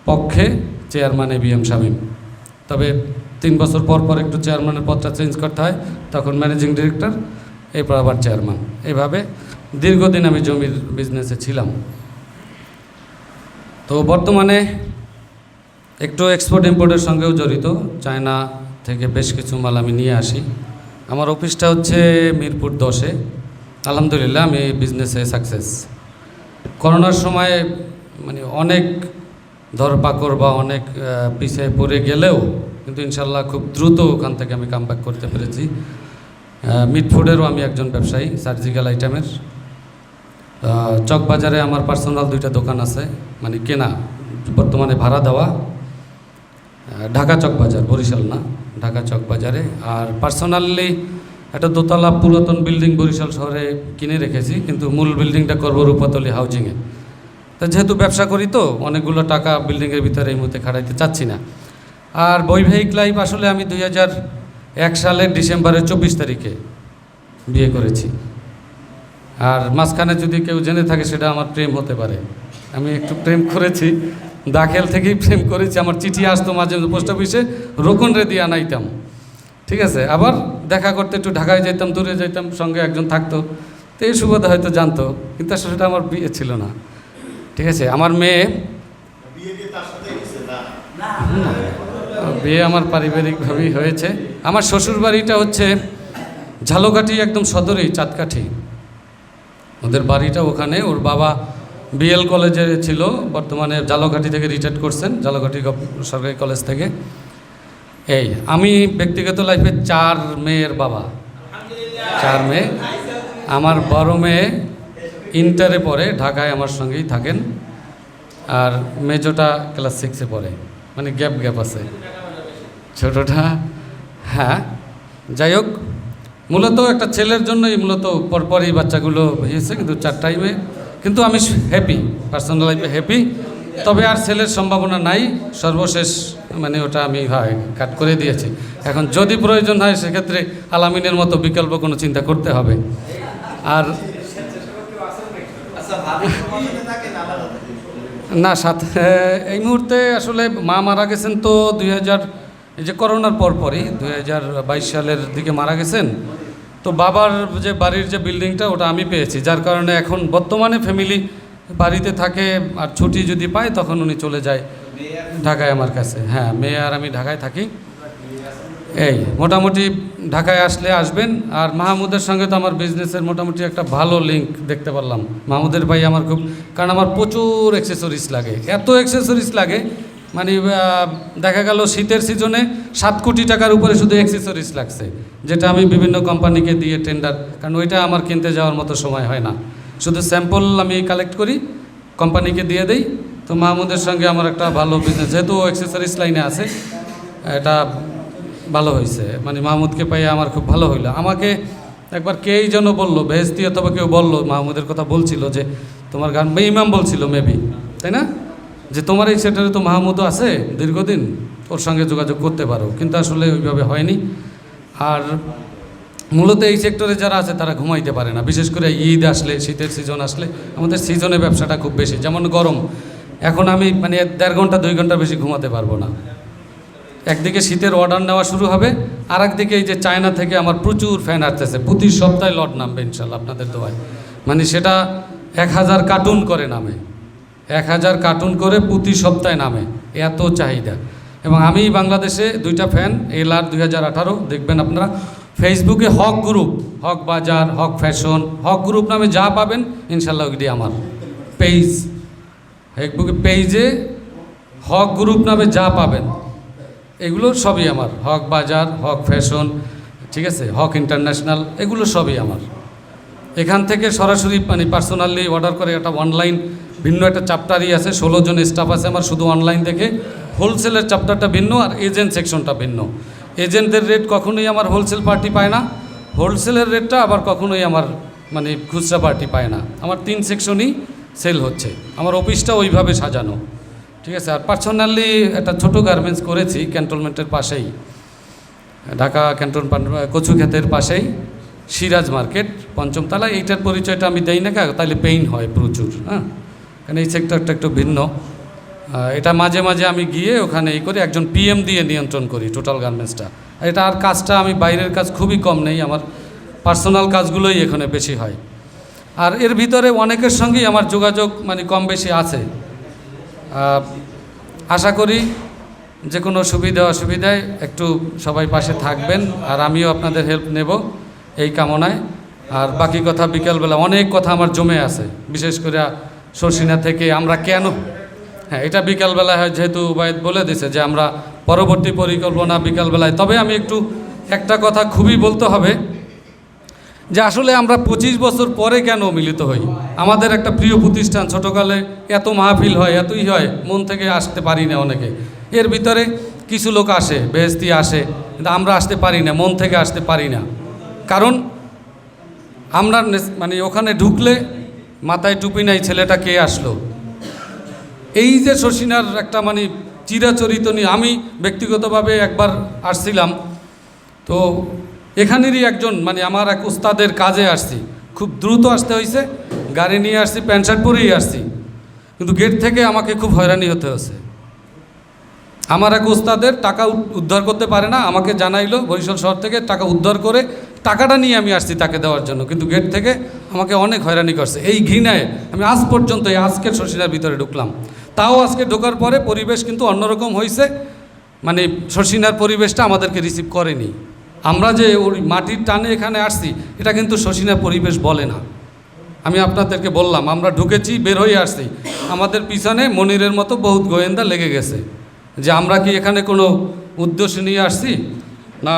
পক্ষে চেয়ারম্যান ABM শামীম। তবে 3 বছর পর পর একটু চেয়ারম্যানের পদটা চেঞ্জ করতে হয়, তখন ম্যানেজিং ডিরেক্টর, এরপর আবার চেয়ারম্যান। এইভাবে দীর্ঘদিন আমি জমির বিজনেসে ছিলাম। তো বর্তমানে একটু এক্সপোর্ট ইম্পোর্টের সঙ্গেও জড়িত। চায়না থেকে বেশ কিছু মাল আমি নিয়ে আসি। আমার অফিসটা হচ্ছে মিরপুর 10-এ। আলহামদুলিল্লাহ আমি বিজনেসে সাকসেস। করোনার সময় মানে অনেক ধরপাকড় বা অনেক পিছিয়ে পড়ে গেলেও কিন্তু ইনশাল্লাহ খুব দ্রুত ওখান থেকে আমি কামব্যাক করতে পেরেছি। মিটফুডেরও আমি একজন ব্যবসায়ী সার্জিক্যাল আইটেমের। চকবাজারে আমার পার্সোনাল 2টা দোকান আছে, মানে কেনা, বর্তমানে ভাড়া দেওয়া। ঢাকা চকবাজার, বরিশাল না, ঢাকা চকবাজারে। আর পার্সোনালি একটা দোতলা পুরাতন বিল্ডিং বরিশাল শহরে কিনে রেখেছি, কিন্তু মূল বিল্ডিংটা করবো রূপাতলী হাউজিংয়ে। তা যেহেতু ব্যবসা করি তো অনেকগুলো টাকা বিল্ডিংয়ের ভিতরে এই মুহূর্তে খাটাইতে চাচ্ছি না। আর বৈবাহিক লাইফ আসলে আমি 2001 সালের ডিসেম্বরের 24 তারিখে বিয়ে করেছি। আর মাঝখানে যদি কেউ জেনে থাকে সেটা আমার প্রেম হতে পারে। আমি একটু প্রেম করেছি, দাখিল থেকেই প্রেম করেছি। আমার চিঠি আসতো মাঝে মাঝে পোস্ট অফিসে, রোকন রে দিয়ে আনাইতাম, ঠিক আছে। আবার দেখা করতে একটু ঢাকায় যেতাম, দূরে যেতাম, সঙ্গে একজন থাকতো, তো এই সুবাদে হয়তো জানতো, কিন্তু আসলে সেটা আমার বিয়ে ছিল না, ঠিক আছে। আমার মেয়ে বিয়ে আমার পারিবারিকভাবেই হয়েছে। আমার শ্বশুর বাড়িটা হচ্ছে ঝালকাঠি, একদম সদরেই, চাঁদকাঠি ওদের বাড়িটা ওখানে। ওর বাবা BL কলেজে ছিল, বর্তমানে ঝালকাঠি থেকে রিটায়ার্ড করছেন, ঝালকাঠি সরকারি কলেজ থেকে। এই আমি ব্যক্তিগত লাইফে 4 মেয়ের বাবা, 4 মেয়ে। আমার বড় মেয়ে ইন্টারে পড়ে, ঢাকায় আমার সঙ্গেই থাকেন। আর মেজোটা ক্লাস 6-এ পড়ে, মানে গ্যাপ আছে। ছোটোটা, হ্যাঁ, যাই হোক, মূলত একটা ছেলের জন্যই মূলত পরপরই বাচ্চাগুলো হয়েছে, কিন্তু 4টাই মেয়ে। কিন্তু আমি হ্যাপি, পার্সোনাল লাইফে হ্যাপি। তবে আর ছেলের সম্ভাবনা নাই, সর্বশেষ মানে ওটা আমি কাট করে দিয়েছি। এখন যদি প্রয়োজন হয় সেক্ষেত্রে আলামিনের মতো বিকল্প কোনো চিন্তা করতে হবে। আর না, সাথে এই মুহূর্তে আসলে মা মারা গেছেন তো 2000, এই যে করোনার পরপরই 2022 সালের দিকে মারা গেছেন। তো বাবার যে বাড়ির যে বিল্ডিংটা ওটা আমি পেয়েছি, যার কারণে এখন বর্তমানে ফ্যামিলি বাড়িতে থাকে। আর ছুটি যদি পায় তখন উনি চলে যায় ঢাকায় আমার কাছে। হ্যাঁ, মেয়ে আর আমি ঢাকায় থাকি। এই মোটামুটি ঢাকায় আসলে আসবেন। আর মাহমুদের সঙ্গে তো আমার বিজনেসের মোটামুটি একটা ভালো লিঙ্ক দেখতে পারলাম। মাহমুদের ভাই আমার খুব, কারণ আমার প্রচুর অ্যাক্সেসরিজ লাগে, এত অ্যাক্সেসরিজ লাগে, মানে দেখা গেল শীতের সিজনে 7 কোটি টাকার উপরে শুধু অ্যাক্সেসরিজ লাগছে, যেটা আমি বিভিন্ন কোম্পানিকে দিয়ে টেন্ডার, কারণ ওইটা আমার কিনতে যাওয়ার মতো সময় হয় না। শুধু স্যাম্পল আমি কালেক্ট করি, কোম্পানিকে দিয়ে দেই। তো মাহমুদের সঙ্গে আমার একটা ভালো বিজনেস, যেহেতু অ্যাক্সেসরিজ লাইনে আছে, এটা ভালো হয়েছে। মানে মাহমুদকে পাই আমার খুব ভালো হইলো। আমাকে একবার কেই যেন বললো, বেহেস্তি অথবা কেউ বললো, মাহমুদের কথা বলছিল যে তোমার গান, ইমাম বলছিল মেবি, তাই না, যে তোমার এই সেক্টরে তো মাহমুদও আছে দীর্ঘদিন, ওর সঙ্গে যোগাযোগ করতে পারো। কিন্তু আসলে ওইভাবে হয়নি। আর মূলত এই সেক্টরে যারা আছে তারা ঘুমাইতে পারে না, বিশেষ করে ঈদ আসলে, শীতের সিজন আসলে। আমাদের সিজনে ব্যবসাটা খুব বেশি, যেমন গরম, এখন আমি মানে 1.5 ঘন্টা 2 ঘন্টা বেশি ঘুমাতে পারবো না। একদিকে শীতের অর্ডার নেওয়া শুরু হবে, আর একদিকে এই যে চায়না থেকে আমার প্রচুর ফ্যান আসতেছে, প্রতি সপ্তাহে লট নামবে ইনশাল্লাহ আপনাদের দোয়ায়। মানে সেটা 1000 কার্টুন করে নামে, 1000 কার্টুন করে প্রতি সপ্তাহে নামে, এত চাহিদা। এবং আমি বাংলাদেশে 2টা ফ্যান, LR 2018, দেখবেন আপনারা ফেসবুকে, হক গ্রুপ, হক বাজার, হক ফ্যাশন, হক গ্রুপ নামে যা পাবেন ইনশাল্লাহ ওইটি আমার পেজ, ফেসবুকে পেজে হক গ্রুপ নামে যা পাবেন এগুলো সবই আমার। হক বাজার, হক ফ্যাশন, ঠিক আছে, হক ইন্টারন্যাশনাল, এগুলো সবই আমার। এখান থেকে সরাসরি মানে পার্সোনালি অর্ডার করে, একটা অনলাইন ভিন্ন একটা চ্যাপ্টারই আছে, 16 জন স্টাফ আছে আমার শুধু অনলাইন থেকে। হোলসেলের চ্যাপ্টারটা ভিন্ন আর এজেন্ট সেকশনটা ভিন্ন। এজেন্টদের রেট কখনোই আমার হোলসেল পার্টি পায় না, হোলসেলের রেটটা আবার কখনোই আমার মানে খুচরা পার্টি পায় না। আমার 3 সেকশনই সেল হচ্ছে। আমার অফিসটা ওইভাবে সাজানো, ঠিক আছে। আর পার্সোনালি একটা ছোট গার্মেন্টস করেছি ক্যান্টনমেন্টের পাশেই, ঢাকা ক্যান্টনমেন্ট কচুক্ষেতের পাশেই সিরাজ মার্কেট 5ম তলায়। এইটার পরিচয়টা আমি দেই না, তাহলে পেইন হয় প্রচুর, হ্যাঁ, কারণ এই সেক্টরটা একটু ভিন্ন। এটা মাঝে মাঝে আমি গিয়ে ওখানে এই করি, একজন PM দিয়ে নিয়ন্ত্রণ করি টোটাল গার্মেন্টসটা। এটা আর কাজটা আমি বাইরের কাজ খুবই কম নেই, আমার পার্সোনাল কাজগুলোই এখানে বেশি হয়। আর এর ভিতরে অনেকের সঙ্গেই আমার যোগাযোগ মানে কম বেশি আছে। আশা করি যে কোনো সুবিধা অসুবিধায় একটু সবাই পাশে থাকবেন, আর আমিও আপনাদের হেল্প নেব এই কামনায়। আর বাকি কথা বিকালবেলা অনেক কথা আমার জমে আছে, বিশেষ করে শর্ষিনা থেকে আমরা কেন, হ্যাঁ এটা বিকালবেলায় হয়, যেহেতু উবায়েদ বলে দিছে যে আমরা পরবর্তী পরিকল্পনা বিকালবেলায়। তবে আমি একটু একটা কথা খুবই বলতে হবে যে আসলে আমরা 25 বছর পরে কেন মিলিত হই। আমাদের একটা প্রিয় প্রতিষ্ঠান, ছোটোকালে এত মাহফিল হয়, এতই হয়, মন থেকে আসতে পারি না অনেকে। এর ভিতরে কিছু লোক আসে, বেহেশতি আসে, কিন্তু আমরা আসতে পারি না, মন থেকে আসতে পারি না। কারণ আমরা মানে ওখানে ঢুকলে মাথায় টুপি নাই, ছেলেটা কে আসলো, এই যে শর্ষিনার একটা মানে চিরাচরিত নিয়ে। আমি ব্যক্তিগতভাবে একবার আসছিলাম, তো এখানেরই একজন মানে আমার এক উস্তাদের কাজে আসছি, খুব দ্রুত আসতে হয়েছে, গাড়ি নিয়ে আসছি, প্যান্ট শার্ট পরেই আসছি, কিন্তু গেট থেকে আমাকে খুব হয়রানি হতে হয়েছে। আমার এক উস্তাদের টাকা উদ্ধার করতে পারে না, আমাকে জানাইলো বরিশাল শহর থেকে টাকা উদ্ধার করে টাকাটা নিয়ে আমি আসছি তাকে দেওয়ার জন্য, কিন্তু গেট থেকে আমাকে অনেক হয়রানি করছে। এই ঘৃণায় আমি আজ পর্যন্ত এই আজকের শর্ষিনার ভিতরে ঢুকলাম। তাও আজকে ঢোকার পরে পরিবেশ কিন্তু অন্যরকম হয়েছে, মানে শর্ষিনার পরিবেশটা আমাদেরকে রিসিভ করেনি। আমরা যে ওই মাটির টানে এখানে আসছি, এটা কিন্তু শর্ষিনার পরিবেশ বলে না। আমি আপনাদেরকে বললাম, আমরা ঢুকেছি, বের হয়ে আসছি, আমাদের পিছনে মনিরের মতো বহুত গোয়েন্দা লেগে গেছে যে আমরা কি এখানে কোনো উদ্দেশ্য নিয়ে আসছি না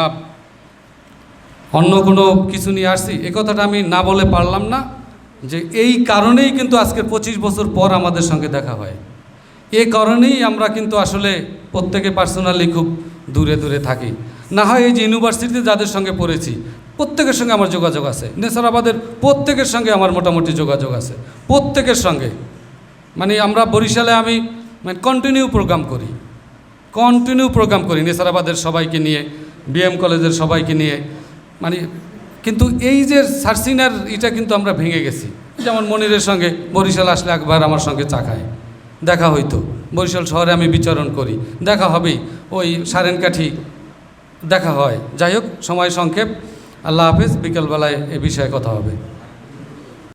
অন্য কোনো কিছু নিয়ে আসছি। এ কথাটা আমি না বলে পারলাম না, যে এই কারণেই কিন্তু আজকের 25 বছর পর আমাদের সঙ্গে দেখা হয়। এ কারণেই আমরা কিন্তু আসলে প্রত্যেকে পার্সোনালি খুব দূরে দূরে থাকি। না হয় এই যে ইউনিভার্সিটিতে যাদের সঙ্গে পড়েছি প্রত্যেকের সঙ্গে আমার যোগাযোগ আছে, নেসারাবাদের প্রত্যেকের সঙ্গে আমার মোটামুটি যোগাযোগ আছে, প্রত্যেকের সঙ্গে। মানে আমরা বরিশালে আমি মানে কন্টিনিউ প্রোগ্রাম করি নেসারাবাদের সবাইকে নিয়ে, BM কলেজের সবাইকে নিয়ে, মানে কিন্তু এই যে সার্সিনার এটা কিন্তু আমরা ভেঙে গেছি। যেমন মনিরের সঙ্গে বরিশাল আসলে একবার আমার সঙ্গে চা খায়, দেখা হইতো, বরিশাল শহরে আমি বিচরণ করি, দেখা হবেই, ওই সারেনকাঠি দেখা হয়। যাই হোক, সময় সংক্ষেপ, আল্লাহ হাফেজ, বিকেলবেলায় এ বিষয়ে কথা হবে।